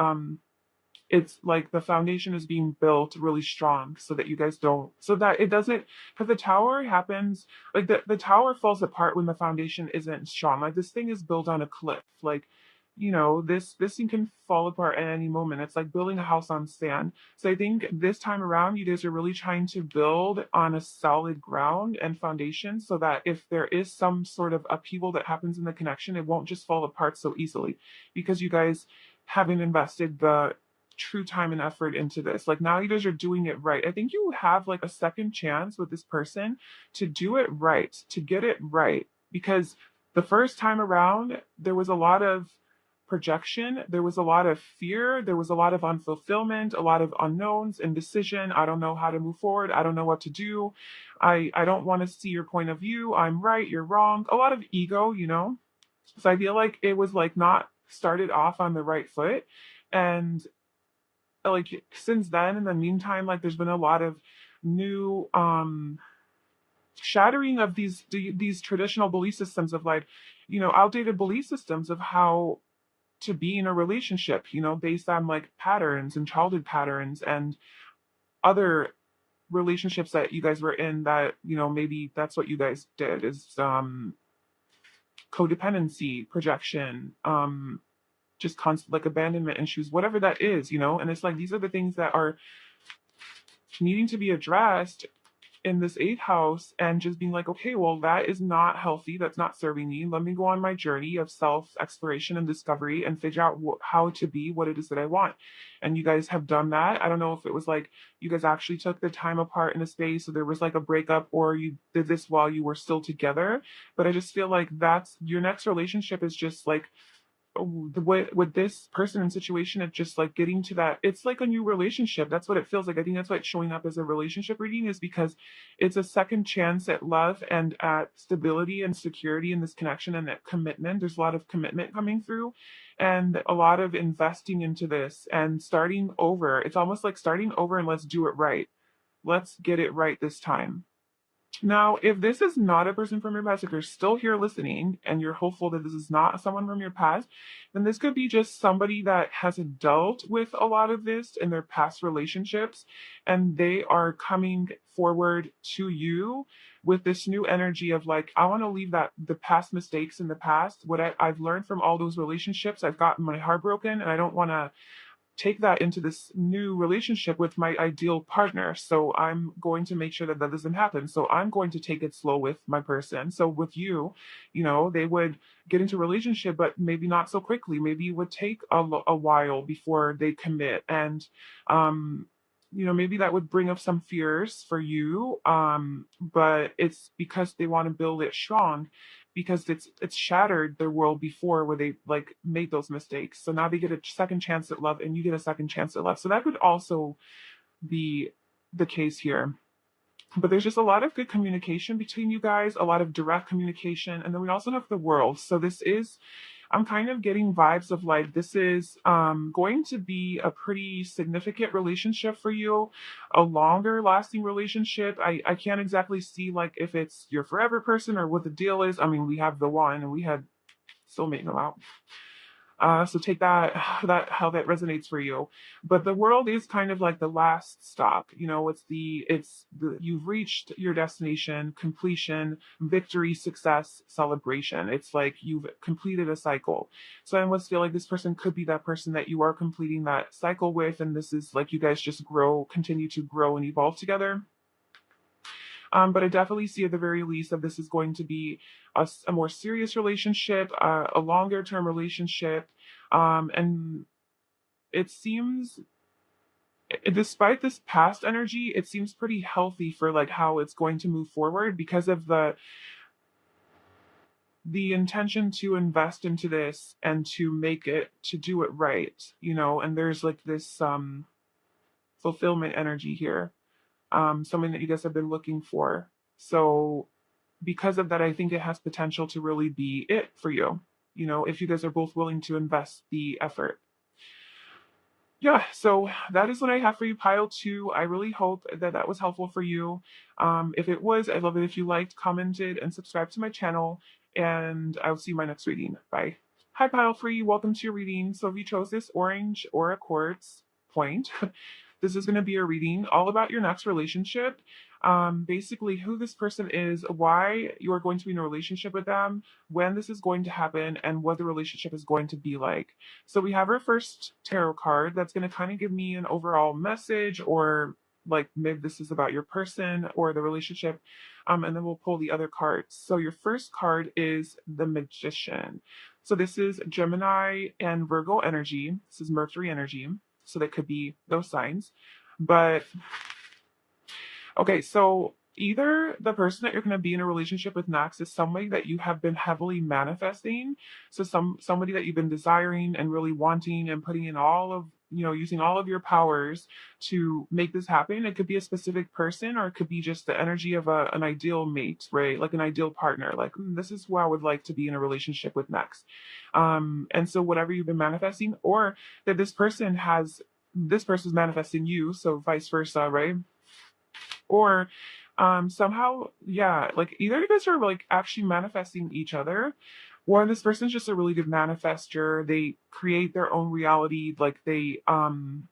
it's like the foundation is being built really strong so that you guys don't, so that it doesn't, because the tower happens, like the tower falls apart when the foundation isn't strong. Like this thing is built on a cliff. Like, this thing can fall apart at any moment. It's like building a house on sand. So I think this time around, you guys are really trying to build on a solid ground and foundation so that if there is some sort of upheaval that happens in the connection, it won't just fall apart so easily because you guys haven't invested the true time and effort into this. Like now you guys are doing it right. I think you have like a second chance with this person to do it right, to get it right. Because the first time around, there was a lot of projection, there was a lot of fear, there was a lot of unfulfillment, a lot of unknowns, indecision. I don't know how to move forward. I don't know what to do. I don't want to see your point of view. I'm right, you're wrong. A lot of ego, So I feel like it was like not started off on the right foot. And like since then, in the meantime, like there's been a lot of new shattering of these traditional belief systems of like, outdated belief systems of how to be in a relationship, based on like patterns and childhood patterns and other relationships that you guys were in that, maybe that's what you guys did is codependency, projection, just constant like abandonment issues, whatever that is, and it's like these are the things that are needing to be addressed in this eighth house, and just being like, okay, well, that is not healthy. That's not serving me. Let me go on my journey of self exploration and discovery and figure out how to be what it is that I want. And you guys have done that. I don't know if it was like you guys actually took the time apart in a space, so there was like a breakup, or you did this while you were still together. But I just feel like that's your next relationship is just like the way with this person and situation, it's just like getting to that. It's like a new relationship. That's what it feels like. I think that's why it's showing up as a relationship reading, is because it's a second chance at love and at stability and security in this connection and at commitment. There's a lot of commitment coming through and a lot of investing into this and starting over. It's almost like starting over, and let's do it right. Let's get it right this time. Now, if this is not a person from your past, if you're still here listening and you're hopeful that this is not someone from your past, then this could be just somebody that hasn't dealt with a lot of this in their past relationships, and they are coming forward to you with this new energy of like, I want to leave that the past mistakes in the past. What I've learned from all those relationships, I've gotten my heart broken, and I don't want to take that into this new relationship with my ideal partner. So I'm going to make sure that that doesn't happen. So I'm going to take it slow with my person. So with you, they would get into a relationship, but maybe not so quickly. Maybe it would take a while before they commit. And, maybe that would bring up some fears for you. But it's because they want to build it strong, because it's shattered their world before where they like made those mistakes. So now they get a second chance at love, and you get a second chance at love. So that could also be the case here. But there's just a lot of good communication between you guys, a lot of direct communication. And then we also have the world. So this is, I'm kind of getting vibes of like, this is going to be a pretty significant relationship for you, a longer lasting relationship. I can't exactly see like if it's your forever person or what the deal is. I mean, we have the one, and we had soulmate come out. So take that how that resonates for you. But the world is kind of like the last stop. It's the you've reached your destination, completion, victory, success, celebration. It's like you've completed a cycle. So I almost feel like this person could be that person that you are completing that cycle with, and this is like you guys just continue to grow and evolve together. But I definitely see at the very least that this is going to be a more serious relationship, a longer term relationship. And it seems, despite this past energy, it seems pretty healthy for like how it's going to move forward because of the intention to invest into this and to do it right, and there's like this fulfillment energy here, something that you guys have been looking for. So because of that, I think it has potential to really be it for you, if you guys are both willing to invest the effort. Yeah, so that is what I have for you, pile two. I really hope that that was helpful for you. If it was, I'd love it if you liked, commented, and subscribed to my channel. And I'll see you in my next reading. Bye. Hi, pile three. Welcome to your reading. So if you chose this orange or a quartz point, this is going to be a reading all about your next relationship. Basically, who this person is, why you are going to be in a relationship with them, when this is going to happen, and what the relationship is going to be like. So we have our first tarot card that's going to kind of give me an overall message, or like maybe this is about your person or the relationship. And then we'll pull the other cards. So your first card is the Magician. So this is Gemini and Virgo energy. This is Mercury energy. So that could be those signs. But okay, so either the person that you're going to be in a relationship with next is somebody that you have been heavily manifesting. So somebody that you've been desiring and really wanting and putting in all of using all of your powers to make this happen. It could be a specific person, or it could be just the energy of an ideal mate, right? Like an ideal partner. Like, this is who I would like to be in a relationship with next. And so whatever you've been manifesting, or that this person's manifesting you, so vice versa, right? Or somehow, yeah, like either you guys are like actually manifesting each other, or this person's just a really good manifester. They create their own reality. Like they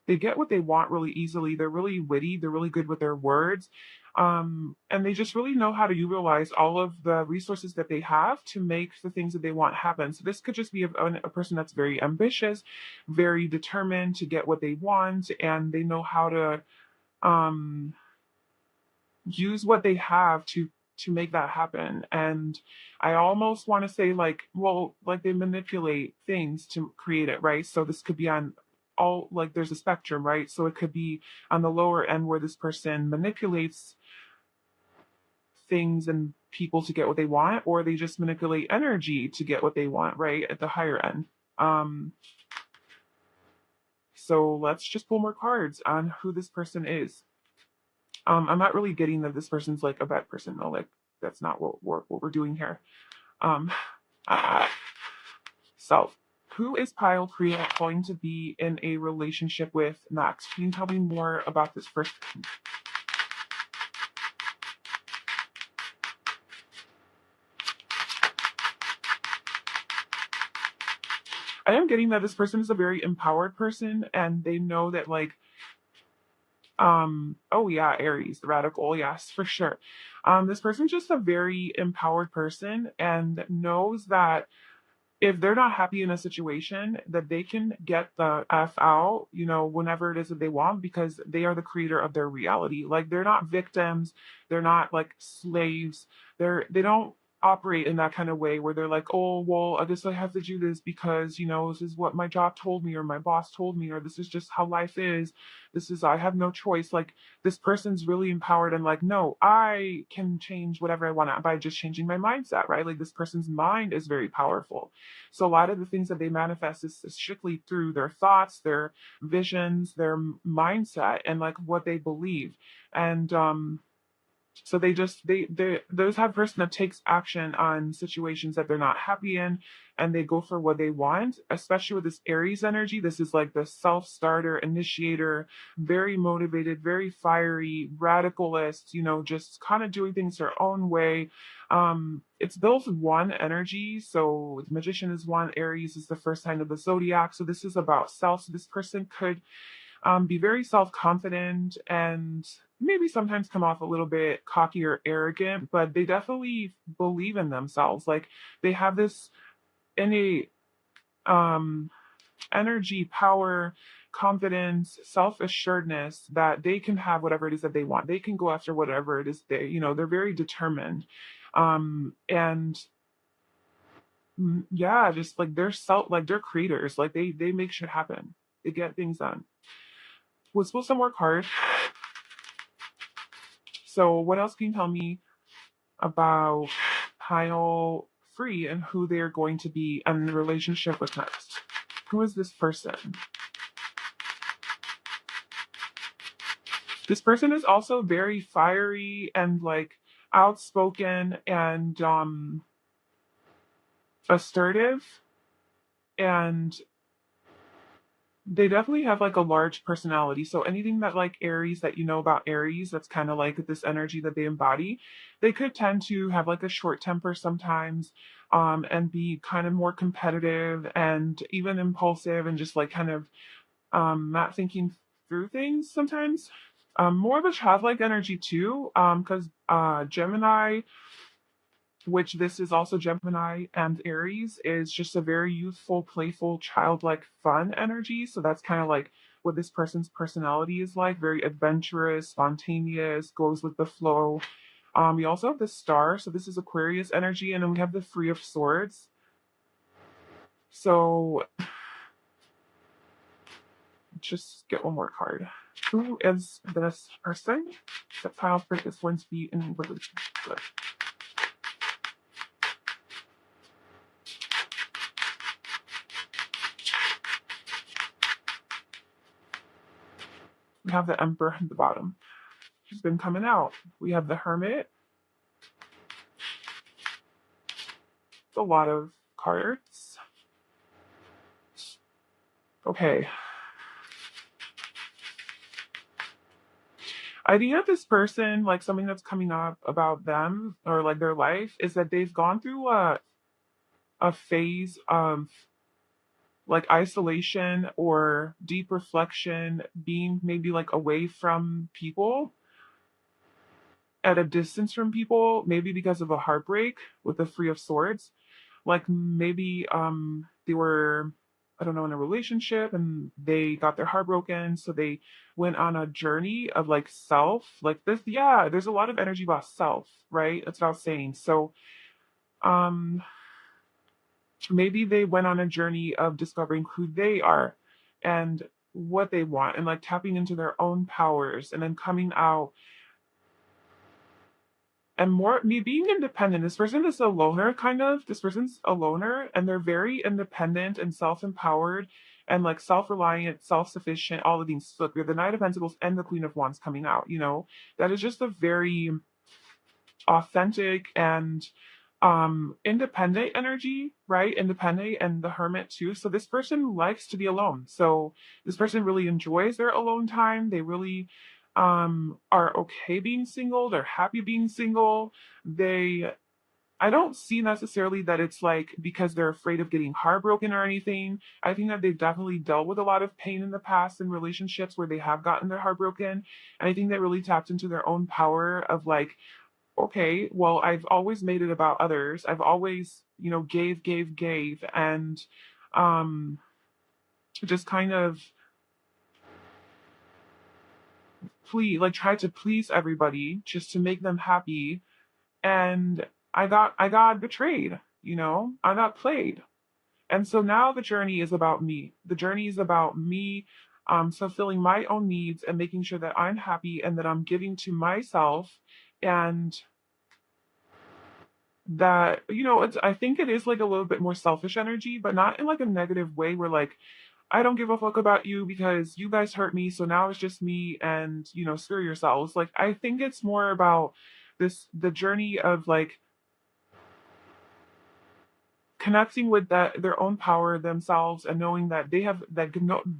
get what they want really easily. They're really witty, they're really good with their words. And they just really know how to utilize all of the resources that they have to make the things that they want happen. So this could just be a person that's very ambitious, very determined to get what they want, and they know how to um use what they have to make that happen. And I almost want to say, like, well, like they manipulate things to create it, right? So this could be on all, like, there's a spectrum, right? So it could be on the lower end where this person manipulates things and people to get what they want, or they just manipulate energy to get what they want, right, at the higher end. So let's just pull more cards on who this person is. I'm not really getting that this person's like a bad person though. Like, that's not what we're doing here. Um, uh, so who is Pile Priya going to be in a relationship with next? Can you tell me more about this person? I am getting that this person is a very empowered person, and they know that, like, oh yeah, Aries, the radical, yes, for sure. This person's just a very empowered person and knows that if they're not happy in a situation, that they can get the F out, whenever it is that they want, because they are the creator of their reality. Like, they're not victims, they're not like slaves. They don't operate in that kind of way where they're like, oh, well, I guess I have to do this because, this is what my job told me, or my boss told me, or this is just how life is. I have no choice. Like, this person's really empowered and like, no, I can change whatever I want by just changing my mindset, right? Like, this person's mind is very powerful. So a lot of the things that they manifest is strictly through their thoughts, their visions, their mindset, and like what they believe. And so they those have person that takes action on situations that they're not happy in, and they go for what they want. Especially with this Aries energy, this is like the self-starter, initiator, very motivated, very fiery, radicalist, just kind of doing things their own way. It's those one energy. So the Magician is one, Aries is the first sign of the zodiac. So this is about self. So this person could be very self-confident and maybe sometimes come off a little bit cocky or arrogant, but they definitely believe in themselves. Like, they have this innate um, energy, power, confidence, self-assuredness that they can have whatever it is that they want. They can go after whatever it is they're very determined. And yeah, just like they're creators. Like, they make shit happen. They get things done. Let's pull some more cards. So what else can you tell me about Pile Free and who they're going to be in a relationship with next? Who is this person? This person is also very fiery and like outspoken and assertive, and they definitely have like a large personality. So anything that like Aries that you know about Aries, that's kind of like this energy that they embody. They could tend to have like a short temper sometimes, and be kind of more competitive and even impulsive and just like kind of not thinking through things sometimes. More of a childlike energy too, because Gemini, which this is also Gemini and Aries, is just a very youthful, playful, childlike, fun energy. So that's kind of like what this person's personality is like, very adventurous, spontaneous, goes with the flow. We also have the Star, so this is Aquarius energy, and then we have the Three of Swords. So just get one more card. Who is this person that Pile Prick is going to be in relationship with? We have the Emperor at the bottom. She's been coming out. We have the Hermit. It's a lot of cards. Okay. I think that this person, like something that's coming up about them or like their life, is that they've gone through a phase of like isolation or deep reflection, being maybe like away from people, at a distance from people, maybe because of a heartbreak with the Three of Swords. Like maybe they were, I don't know, in a relationship and they got their heart broken, so they went on a journey of like self. Like this, yeah, there's a lot of energy about self, right? That's what I was saying. So um maybe they went on a journey of discovering who they are and what they want and like tapping into their own powers and then coming out and more me being independent. This person is a loner, kind of. This person's a loner and they're very independent and self-empowered and like self-reliant, self-sufficient, all of these. Look, we have the Knight of Pentacles and the Queen of Wands coming out, you know. That is just a very authentic and independent energy, right? Independent, and the Hermit too. So this person likes to be alone. So this person really enjoys their alone time. They really are okay being single. They're happy being single. They I don't see necessarily that it's like because they're afraid of getting heartbroken or anything. I think that they've definitely dealt with a lot of pain in the past in relationships where they have gotten their heart broken. And I think they really tapped into their own power of like, okay, well, I've always made it about others. I've always, you know, gave, and um, just kind of like tried to please everybody just to make them happy. And I got betrayed, you know, I got played. And so now the journey is about me. The journey is about me fulfilling my own needs and making sure that I'm happy and that I'm giving to myself and that it's I think it is like a little bit more selfish energy, but not in like a negative way where like I don't give a fuck about you because you guys hurt me, so now it's just me and screw yourselves. Like I think it's more about the journey of like connecting with that their own power themselves and knowing that they have that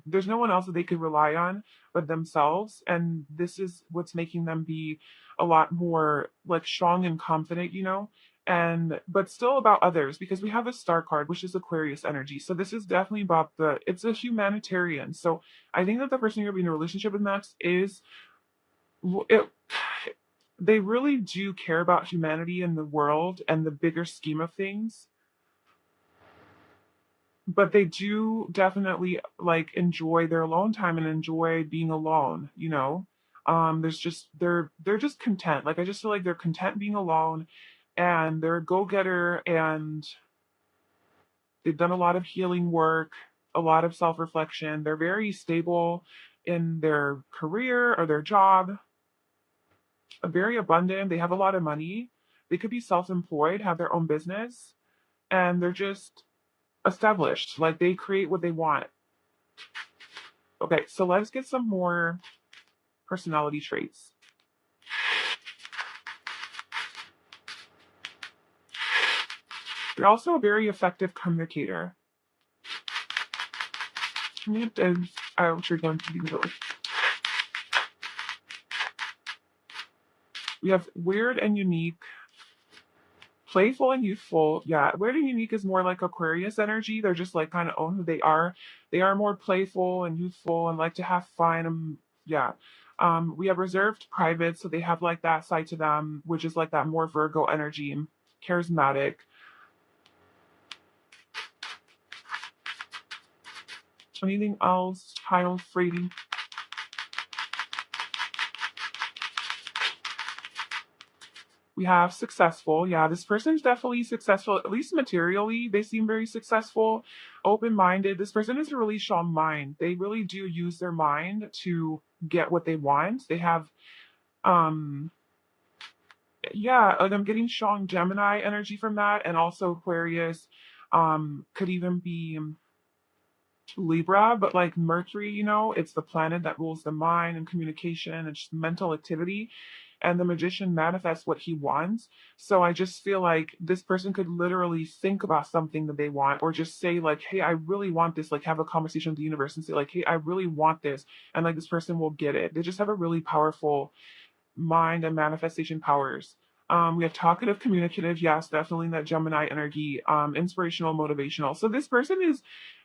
there's no one else that they could rely on but themselves, and this is what's making them be a lot more like strong and confident, and but still about others because we have a star card which is Aquarius energy. So this is definitely about it's a humanitarian. So I think that the person you're being in a relationship with next is it, they really do care about humanity and the world and the bigger scheme of things, but they do definitely like enjoy their alone time and enjoy being alone. There's just they're just content. Like I just feel like they're content being alone, and they're a go-getter, and they've done a lot of healing work, a lot of self-reflection. They're very stable in their career or their job, very abundant. They have a lot of money. They could be self-employed, have their own business, and they're just established. Like they create what they want. Okay, so let's get some more personality traits. You're also a very effective communicator. And you're going to be really. We have weird and unique, playful and youthful. Yeah, weird and unique is more like Aquarius energy. They're just like kind of own who they are. They are more playful and youthful and like to have fun. Yeah. We have reserved private, so they have like that side to them, which is like that more Virgo energy, charismatic. Anything else? Child free. We have successful. Yeah, this person's definitely successful, at least materially. They seem very successful, open minded. This person is a really strong mind. They really do use their mind to get what they want. They have, um, yeah, and I'm getting strong Gemini energy from that. And also Aquarius could even be Libra, but like Mercury, it's the planet that rules the mind and communication and just mental activity. And the magician manifests what he wants. So I just feel like this person could literally think about something that they want, or just say, like, hey, I really want this, like have a conversation with the universe and say, like, hey, I really want this. And like this person will get it. They just have a really powerful mind and manifestation powers. We have talkative, communicative, yes, definitely that Gemini energy, inspirational, motivational. So this person is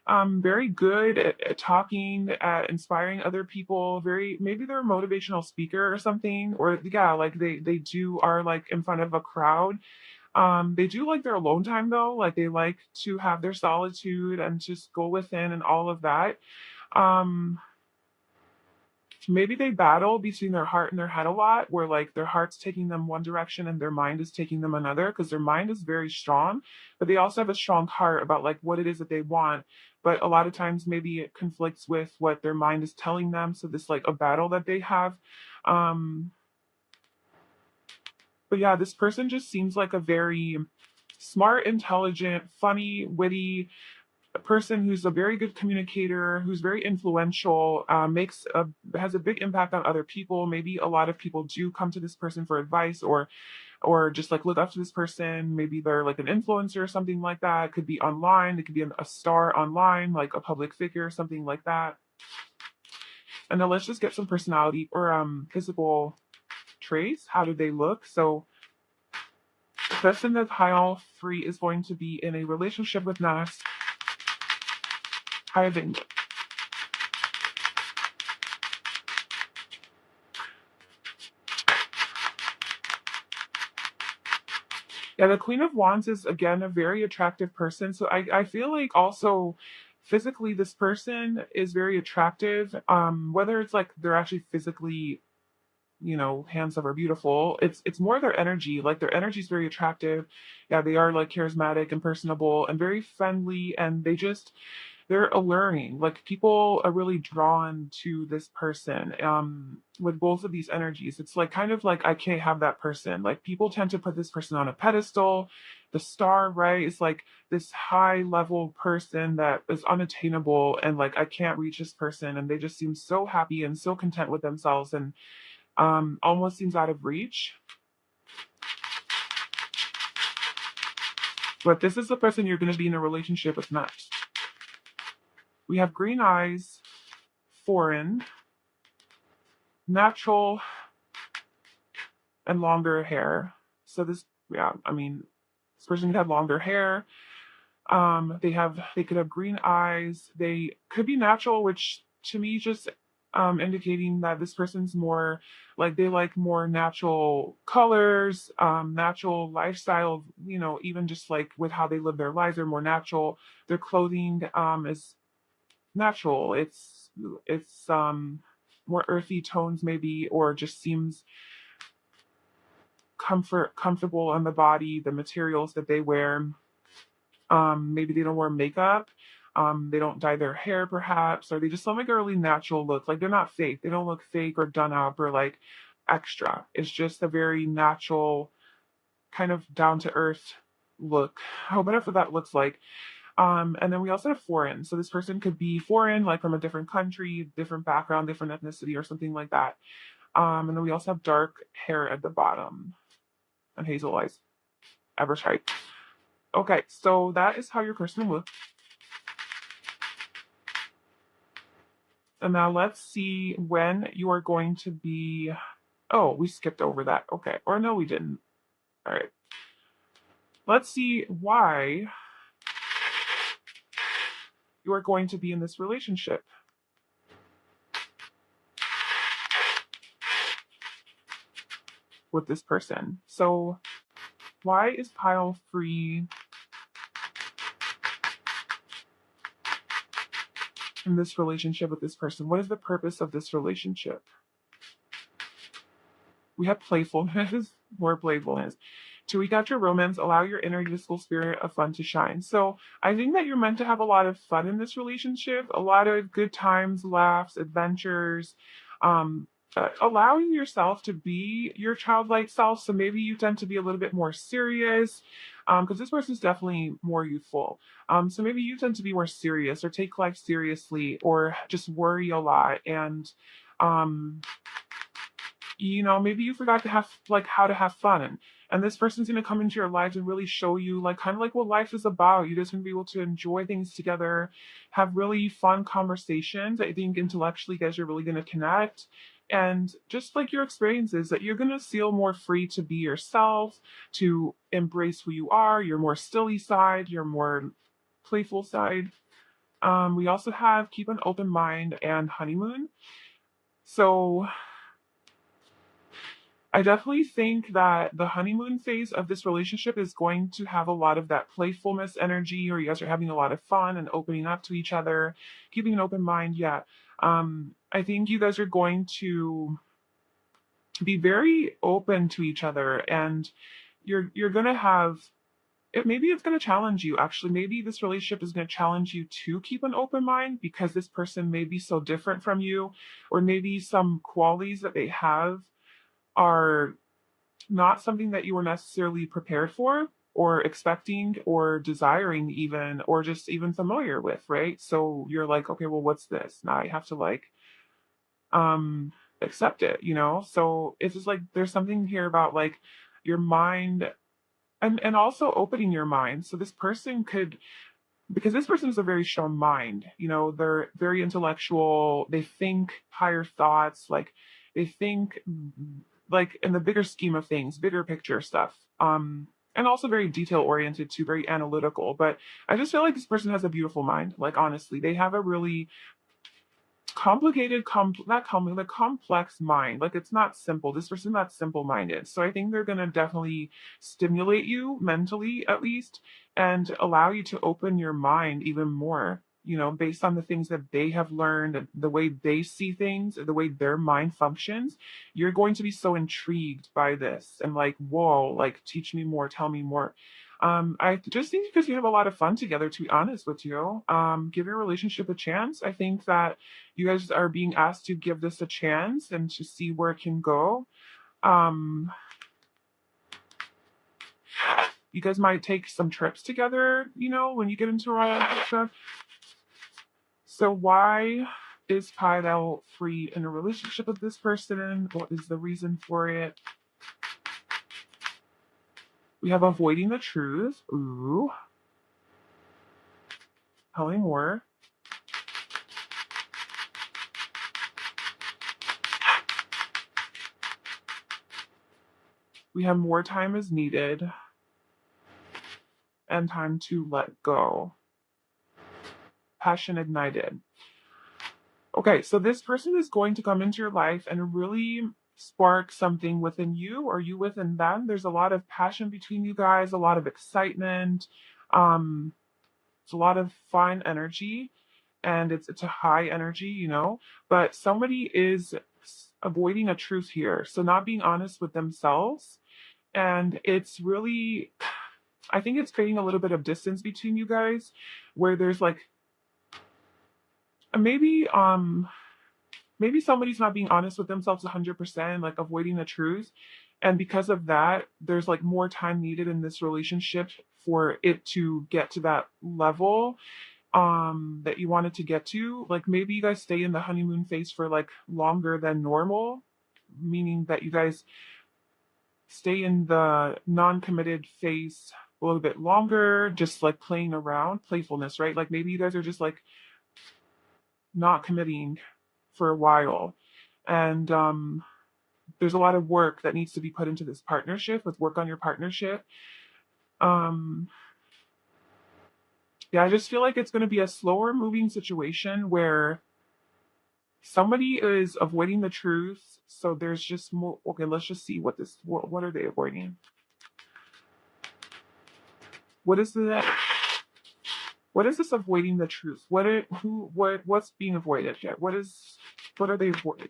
very good at talking, at inspiring other people. Maybe they're a motivational speaker or something, or yeah, like they do are like in front of a crowd. They do like their alone time though, like they like to have their solitude and just go within and all of that. Um, Maybe they battle between their heart and their head a lot, where like their heart's taking them one direction and their mind is taking them another, because their mind is very strong, but they also have a strong heart about like what it is that they want. But a lot of times maybe it conflicts with what their mind is telling them. So this like a battle that they have. Um, but yeah, this person just seems like a very smart, intelligent, funny, witty, a person who's a very good communicator, who's very influential, has a big impact on other people. Maybe a lot of people do come to this person for advice, or just like look up to this person. Maybe they're like an influencer or something like that. It could be online. It could be a star online, like a public figure, something like that. And then let's just get some personality or physical traits. How do they look? So the person that's high 3 is going to be in a relationship with Nas. High thing. Yeah, the Queen of Wands is again a very attractive person. So I feel like also physically this person is very attractive. Whether it's like they're actually physically, handsome or beautiful, it's more their energy. Like their energy is very attractive. Yeah, they are like charismatic and personable and very friendly, and they're alluring. Like people are really drawn to this person. With both of these energies, it's like kind of like I can't have that person. Like people tend to put this person on a pedestal. The star, right, is like this high level person that is unattainable, and like I can't reach this person, and they just seem so happy and so content with themselves, and almost seems out of reach. But this is the person you're going to be in a relationship with next. We have green eyes, foreign, natural, and longer hair. So this, yeah, I mean, this person could have longer hair. They could have green eyes. They could be natural, which to me just indicating that this person's more like they like more natural colors, natural lifestyle. Even just like with how they live their lives, they're more natural. Their clothing is natural. It's more earthy tones maybe, or just seems comfortable on the body, the materials that they wear. Maybe they don't wear makeup. They don't dye their hair perhaps, or they just don't like a really natural look. Like they're not fake. They don't look fake or done up or like extra. It's just a very natural, kind of down to earth look. Oh, whatever that looks like. And then we also have foreign. So this person could be foreign, like from a different country, different background, different ethnicity, or something like that. And then we also have dark hair at the bottom and hazel eyes. Average height. Okay, so that is how your person looks. And now let's see when you are going to be. Oh, we skipped over that. Okay, or no, we didn't. All right. Let's see why you are going to be in this relationship with this person. So, why is pile 3 in this relationship with this person? What is the purpose of this relationship? We have playfulness, more playfulness. To eke out your romance, allow your inner youthful spirit of fun to shine. So I think that you're meant to have a lot of fun in this relationship, a lot of good times, laughs, adventures, um, allowing yourself to be your childlike self. So maybe you tend to be a little bit more serious, because this person is definitely more youthful. So maybe you tend to be more serious or take life seriously or just worry a lot. And um, maybe you forgot to have like how to have fun. And this person's gonna come into your life and really show you like kind of like what life is about. You just gonna be able to enjoy things together, have really fun conversations. I think intellectually you guys are really gonna connect. And just like your experiences, that you're gonna feel more free to be yourself, to embrace who you are, your more stilly side, your more playful side. We also have keep an open mind and honeymoon. So I definitely think that the honeymoon phase of this relationship is going to have a lot of that playfulness energy, or you guys are having a lot of fun and opening up to each other, keeping an open mind. Yeah. I think you guys are going to be very open to each other, and you're gonna have it. Maybe it's gonna challenge you. Actually, maybe this relationship is gonna challenge you to keep an open mind because this person may be so different from you, or maybe some qualities that they have are not something that you were necessarily prepared for or expecting or desiring even or just even familiar with, right? So you're like, okay, well, what's this? Now I have to like um accept it. So it's just like there's something here about like your mind and also opening your mind. So this person could, because this person is a very strong mind, they're very intellectual, they think higher thoughts, like they think like in the bigger scheme of things, bigger picture stuff. And also very detail oriented too, very analytical. But I just feel like this person has a beautiful mind. Like honestly, they have a really complicated, not complicated, like complex mind. Like it's not simple. This person not simple minded. So I think they're gonna definitely stimulate you mentally at least and allow you to open your mind even more. Based on the things that they have learned, and the way they see things, the way their mind functions, you're going to be so intrigued by this and like, whoa, like teach me more, tell me more. I just think because you have a lot of fun together, to be honest with you, give your relationship a chance. I think that you guys are being asked to give this a chance and to see where it can go. Um, you guys might take some trips together, when you get into romantic stuff. So why is Kyle free in a relationship with this person? What is the reason for it? We have avoiding the truth. Ooh. Tell me more. We have more time is needed and time to let go. Passion ignited. Okay, so this person is going to come into your life and really spark something within you or you within them. There's a lot of passion between you guys, a lot of excitement. Um, it's a lot of fun energy, and it's a high energy. But somebody is avoiding a truth here. So not being honest with themselves. And it's really, I think it's creating a little bit of distance between you guys where there's like maybe maybe somebody's not being honest with themselves 100%, like avoiding the truth. And because of that, there's like more time needed in this relationship for it to get to that level that you wanted to get to. Like maybe you guys stay in the honeymoon phase for like longer than normal, meaning that you guys stay in the non-committed phase a little bit longer, just like playing around, playfulness, right? Like maybe you guys are just like not committing for a while. And there's a lot of work that needs to be put into this partnership, with work on your partnership. Um, yeah, I just feel like it's going to be a slower moving situation where somebody is avoiding the truth. So there's just more. Okay, let's just see what are they avoiding? What is the what is this avoiding the truth? What's being avoided here? What are they avoiding?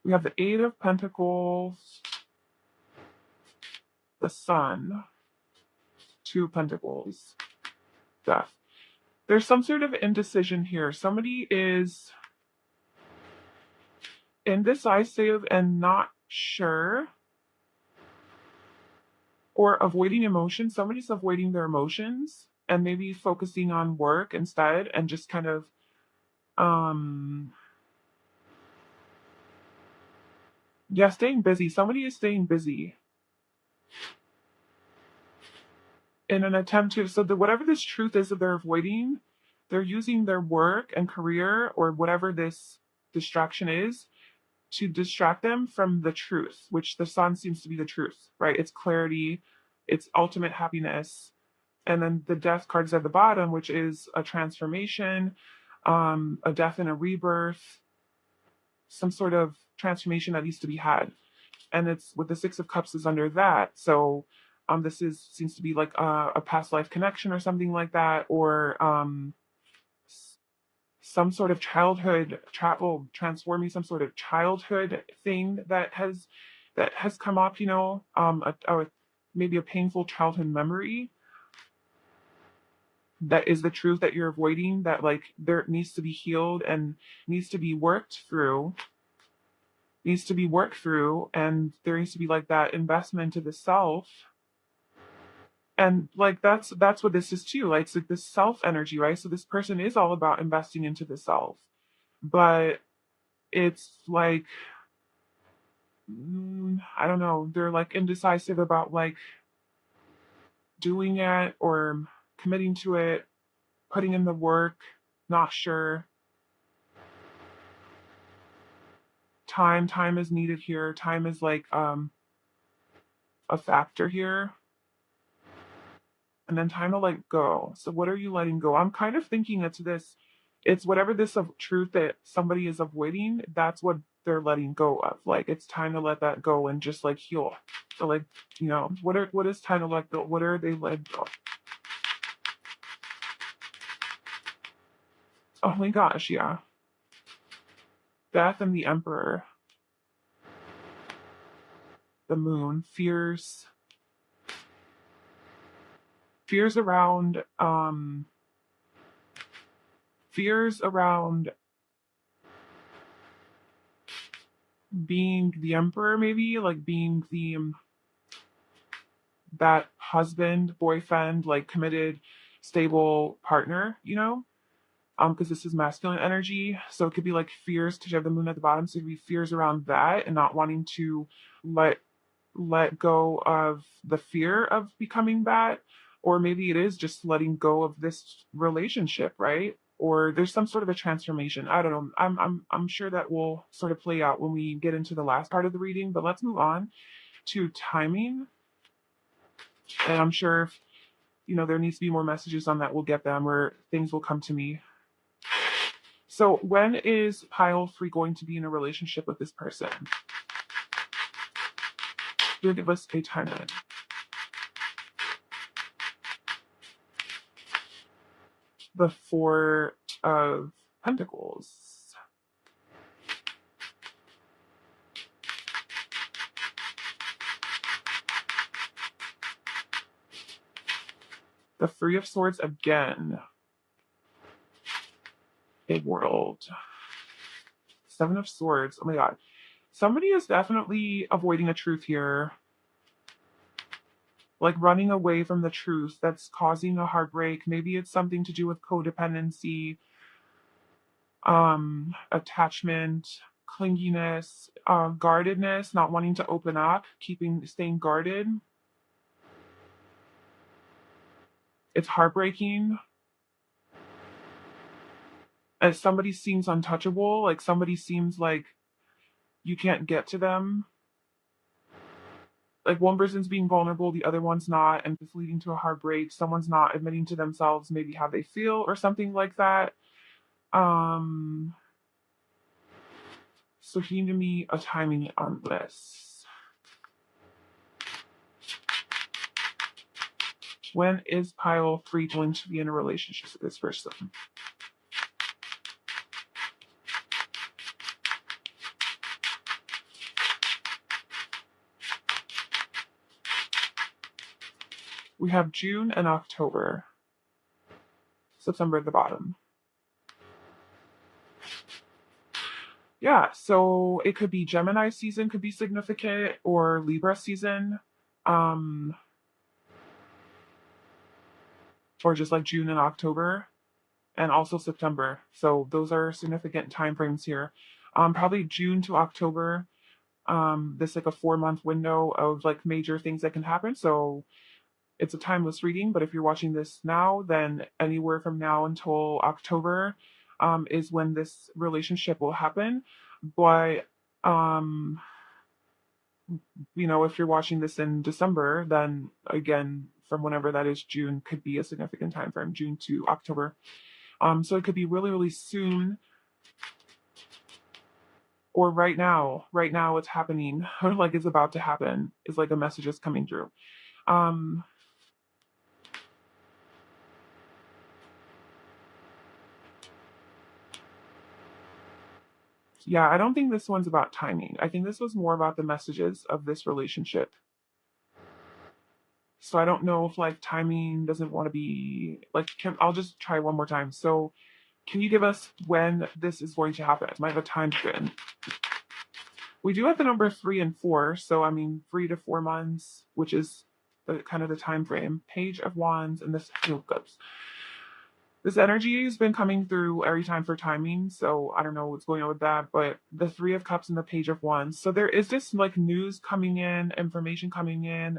We have the Eight of Pentacles. The Sun, Two of Pentacles, Death. There's some sort of indecision here. Somebody is indecisive and not sure, or avoiding emotions. Somebody's avoiding their emotions and maybe focusing on work instead, and just kind of yeah, staying busy. Somebody is staying busy in an attempt to, so that whatever this truth is that they're avoiding, they're using their work and career or whatever this distraction is to distract them from the truth, which the Sun seems to be the truth, right? It's clarity, it's ultimate happiness. And then the Death card is at the bottom, which is a transformation, a death and a rebirth, some sort of transformation that needs to be had. And it's with the Six of Cups is under that. So this is seems to be like a past life connection or something like that, or some sort of childhood travel, transforming some sort of childhood thing that has come up, maybe a painful childhood memory that is the truth that you're avoiding, that like there needs to be healed and needs to be worked through, and there needs to be like that investment into the self. And like that's what this is too. Like it's like this self energy, right? So this person is all about investing into the self, but it's like I don't know, they're like indecisive about like doing it or committing to it, putting in the work, not sure. Time is needed here. Time is like a factor here. And then time to let go. So what are you letting go? I'm kind of thinking it's whatever this of truth that somebody is avoiding, that's what they're letting go of. Like it's time to let that go and just like heal. So like, what is time to let go? What are they letting go? Oh my gosh, yeah. Death and the Emperor. The Moon. Fears around being the emperor, maybe like being the that husband, boyfriend, like committed, stable partner, because this is masculine energy. So it could be like fears, because you have the moon at the bottom. So it could be fears around that and not wanting to let go of the fear of becoming that. Or maybe it is just letting go of this relationship, right? Or there's some sort of a transformation. I don't know. I'm sure that will sort of play out when we get into the last part of the reading. But let's move on to timing. And I'm sure if there needs to be more messages on that, we'll get them, or things will come to me. So when is pile 3 going to be in a relationship with this person? You'll give us a timeline. The 4 of Pentacles. The 3 of Swords again. A World. 7 of Swords. Oh my god. Somebody is definitely avoiding a truth here. Like running away from the truth that's causing a heartbreak. Maybe it's something to do with codependency, attachment, clinginess, guardedness, not wanting to open up, staying guarded. It's heartbreaking. As somebody seems untouchable, like somebody seems like you can't get to them. Like one person's being vulnerable, the other one's not, and it's leading to a heartbreak. Someone's not admitting to themselves maybe how they feel or something like that. So give me a timing on this. When is pile 3 going to be in a relationship with this person? We have June and October. September at the bottom. Yeah, so it could be Gemini season could be significant or Libra season. Um, or just like June and October and also September. So those are significant time frames here. Probably June to October. This like a 4 month window of like major things that can happen. So it's a timeless reading, but if you're watching this now, then anywhere from now until October is when this relationship will happen. But um, if you're watching this in December, then again, from whenever that is, June could be a significant time frame, June to October. So it could be really, really soon or right now. Right now, it's happening, or like it's about to happen. Is like a message is coming through. Um, yeah, I don't think this one's about timing. I think this was more about the messages of this relationship. So I don't know if like timing doesn't want to be like. I'll just try one more time. So can you give us when this is going to happen? Might have a time span. We do have the number 3 and 4, so I mean 3 to 4 months, which is the kind of the time frame. Page of Wands and this Two of Cups. This energy has been coming through every time for timing, so I don't know what's going on with that. But the 3 of Cups and the Page of Wands. So there is this like news coming in, information coming in.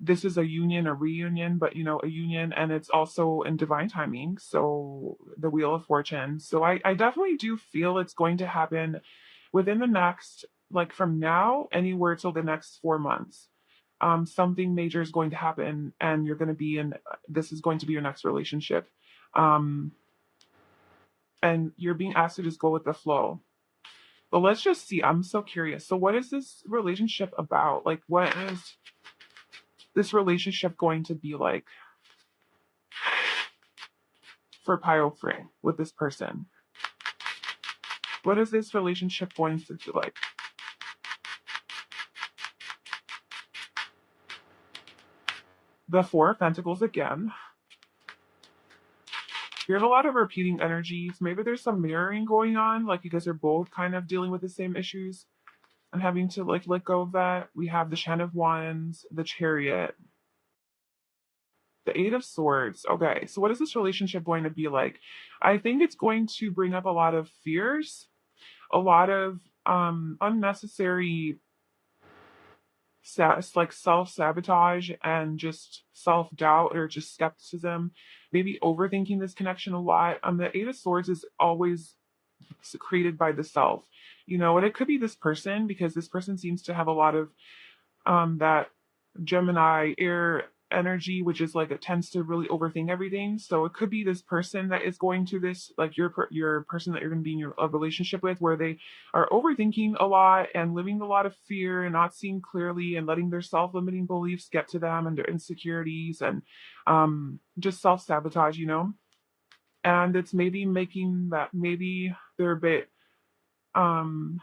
This is a union, a reunion, but a union, and it's also in divine timing. So the Wheel of Fortune. So I definitely do feel it's going to happen within the next, like from now, anywhere till the next 4 months. Something major is going to happen, and you're going to be in. This is going to be your next relationship, um, and you're being asked to just go with the flow. But let's just see. I'm so curious. So, what is this relationship about? Like, what is this relationship going to be like for Pile Free with this person? What is this relationship going to be like? The Four of Pentacles again. You have a lot of repeating energies. Maybe there's some mirroring going on, like you guys are both kind of dealing with the same issues and having to like let go of that. We have the Ten of Wands, the Chariot, the Eight of Swords. Okay, so what is this relationship going to be like? I think it's going to bring up a lot of fears, a lot of unnecessary like self-sabotage and just self-doubt or just skepticism, maybe overthinking this connection a lot. The Eight of Swords is always created by the self, and it could be this person because this person seems to have a lot of that Gemini air energy, which is like it tends to really overthink everything. So it could be this person that is going to this, like your person that you're going to be in a relationship with, where they are overthinking a lot and living a lot of fear and not seeing clearly and letting their self-limiting beliefs get to them and their insecurities and just self-sabotage, and it's maybe making that maybe they're a bit um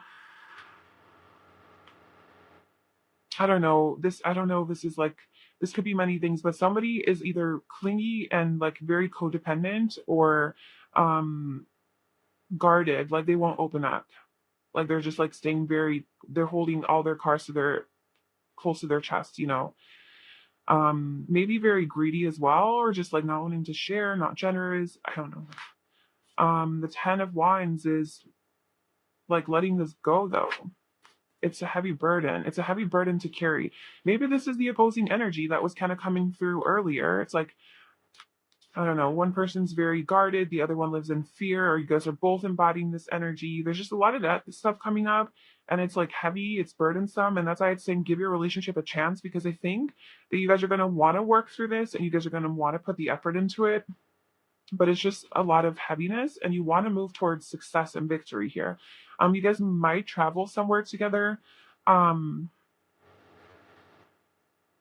I don't know, this is like, this could be many things, but somebody is either clingy and like very codependent or um guarded, like they won't open up. Like they're just like staying they're holding all their cards to their close to their chest. Maybe very greedy as well, or just like not wanting to share, not generous. I don't know. The Ten of Wands is like letting this go though. It's a heavy burden. It's a heavy burden to carry. Maybe this is the opposing energy that was kind of coming through earlier. It's like, I don't know, one person's very guarded, the other one lives in fear, or you guys are both embodying this energy. There's just a lot of that stuff coming up, and it's like heavy, it's burdensome, and that's why I'd say give your relationship a chance, because I think that you guys are going to want to work through this and you guys are going to want to put the effort into it. But it's just a lot of heaviness, and you want to move towards success and victory here. You guys might travel somewhere together. Um,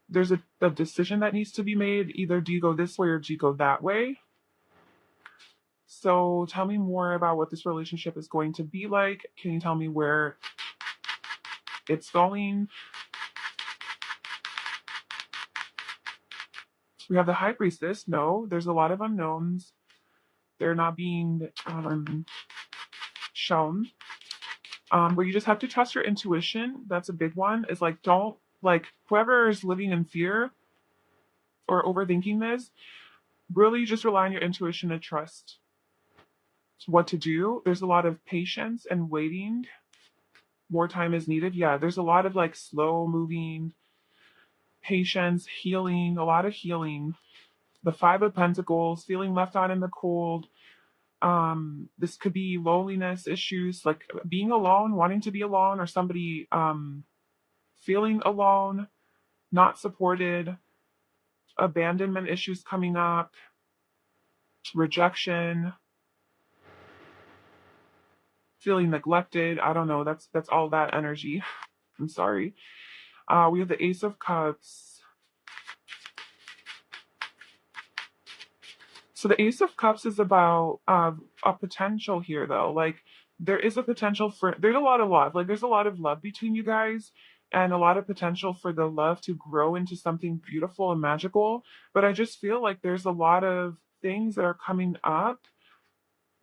there's a decision that needs to be made. Either do you go this way or do you go that way? So tell me more about what this relationship is going to be like. Can you tell me where it's going? We have the High Priestess. No, there's a lot of unknowns. They're not being shown. Where you just have to trust your intuition. That's a big one. Is like, don't, like, whoever is living in fear or overthinking this, really just rely on your intuition and trust what to do. There's a lot of patience and waiting. More time is needed. Yeah, there's a lot of like slow moving patience, healing, a lot of healing. The Five of Pentacles, feeling left out in the cold. This could be loneliness issues, like being alone, wanting to be alone, or somebody feeling alone, not supported, abandonment issues coming up, rejection, feeling neglected. I don't know. That's all that energy. I'm sorry. We have the Ace of Cups. So the Ace of Cups is about a potential here, though. Like, there is a potential for, there's a lot of love. Like, there's a lot of love between you guys and a lot of potential for the love to grow into something beautiful and magical. But I just feel like there's a lot of things that are coming up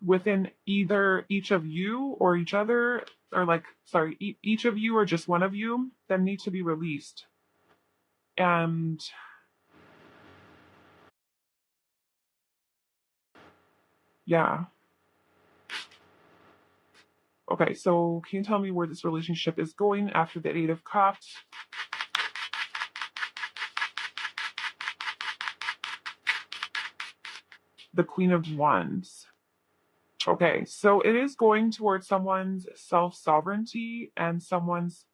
within either each of you or each other, or like, sorry, each of you or just one of you that need to be released. And yeah. Okay, so can you tell me where this relationship is going after the Eight of Cups? The Queen of Wands. Okay, so it is going towards someone's self-sovereignty and someone's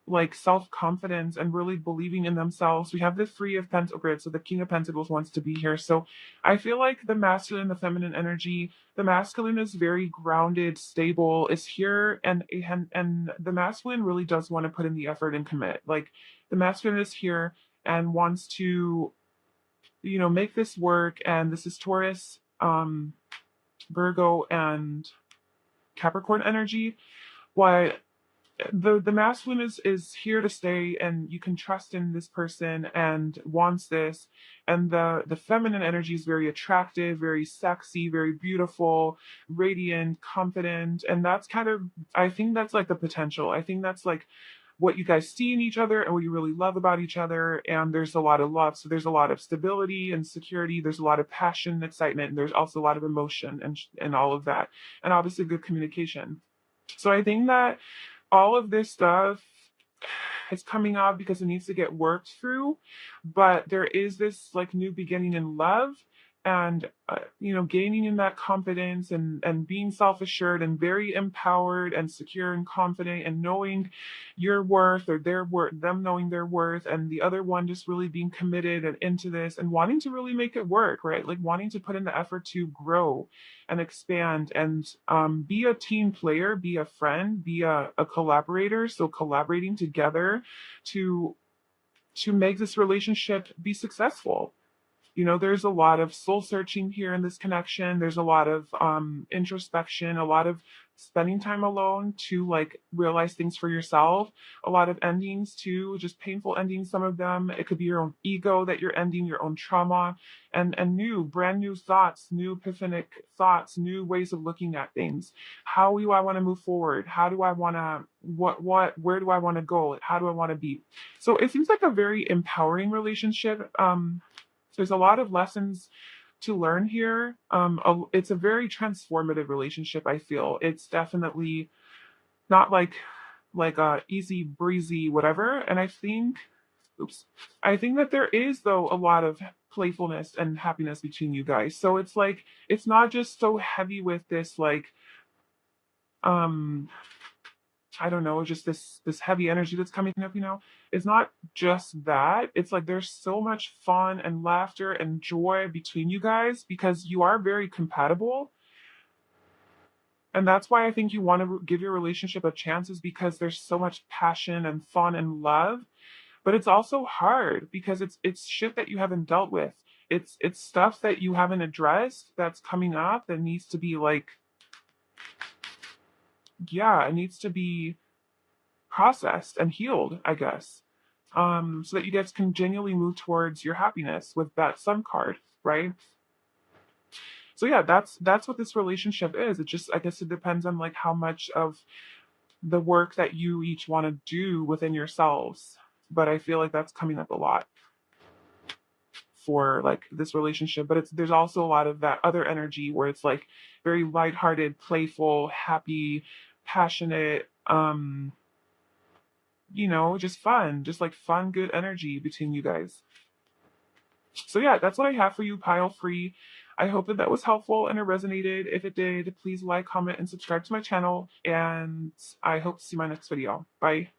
like self-confidence and really believing in themselves. We have the Three of Pentacles, so the King of Pentacles wants to be here. So I feel like the masculine, the feminine energy, the masculine is very grounded, stable, is here, and the masculine really does want to put in the effort and commit. Like, the masculine is here and wants to, make this work. And this is Taurus, Virgo, and Capricorn energy. What the masculine is here to stay, and you can trust in this person and wants this. And the feminine energy is very attractive, very sexy, very beautiful, radiant, confident. And that's kind of, I think that's like the potential. I think that's like what you guys see in each other and what you really love about each other. And there's a lot of love, so there's a lot of stability and security, there's a lot of passion and excitement, and there's also a lot of emotion and all of that, and obviously good communication. So I think that all of this stuff is coming up because it needs to get worked through. But there is this like new beginning in love, and gaining in that confidence, and being self-assured and very empowered and secure and confident, and knowing your worth, or their worth, them knowing their worth, and the other one just really being committed and into this and wanting to really make it work, right? Like, wanting to put in the effort to grow and expand, and be a team player, be a friend, be a collaborator. So collaborating together to make this relationship be successful. There's a lot of soul searching here in this connection. There's a lot of introspection, a lot of spending time alone to like realize things for yourself. A lot of endings too, just painful endings. Some of them, it could be your own ego that you're ending, your own trauma, and brand new thoughts, new epiphanic thoughts, new ways of looking at things. How do I want to move forward? How do I want to, where do I want to go? How do I want to be? So it seems like a very empowering relationship. There's a lot of lessons to learn here. It's a very transformative relationship. I feel it's definitely not like a easy breezy whatever. And I think that there is, though, a lot of playfulness and happiness between you guys. So it's like, it's not just so heavy with this like um I don't know, just this heavy energy that's coming up. It's not just that. It's like there's so much fun and laughter and joy between you guys because you are very compatible. And that's why I think you want to give your relationship a chance, is because there's so much passion and fun and love. But it's also hard because it's shit that you haven't dealt with. It's stuff that you haven't addressed that's coming up that needs to be like, yeah, it needs to be processed and healed, I guess. so that you guys can genuinely move towards your happiness with that sun card, right? So yeah, that's what this relationship is. It just, I guess it depends on like how much of the work that you each want to do within yourselves. But I feel like that's coming up a lot for like this relationship. But it's there's also a lot of that other energy where it's like very lighthearted, playful, happy, passionate, just fun, just like fun, good energy between you guys. So yeah, that's what I have for you, pile free. I hope that that was helpful and it resonated. If it did, please like, comment, and subscribe to my channel. And I hope to see my next video. Bye.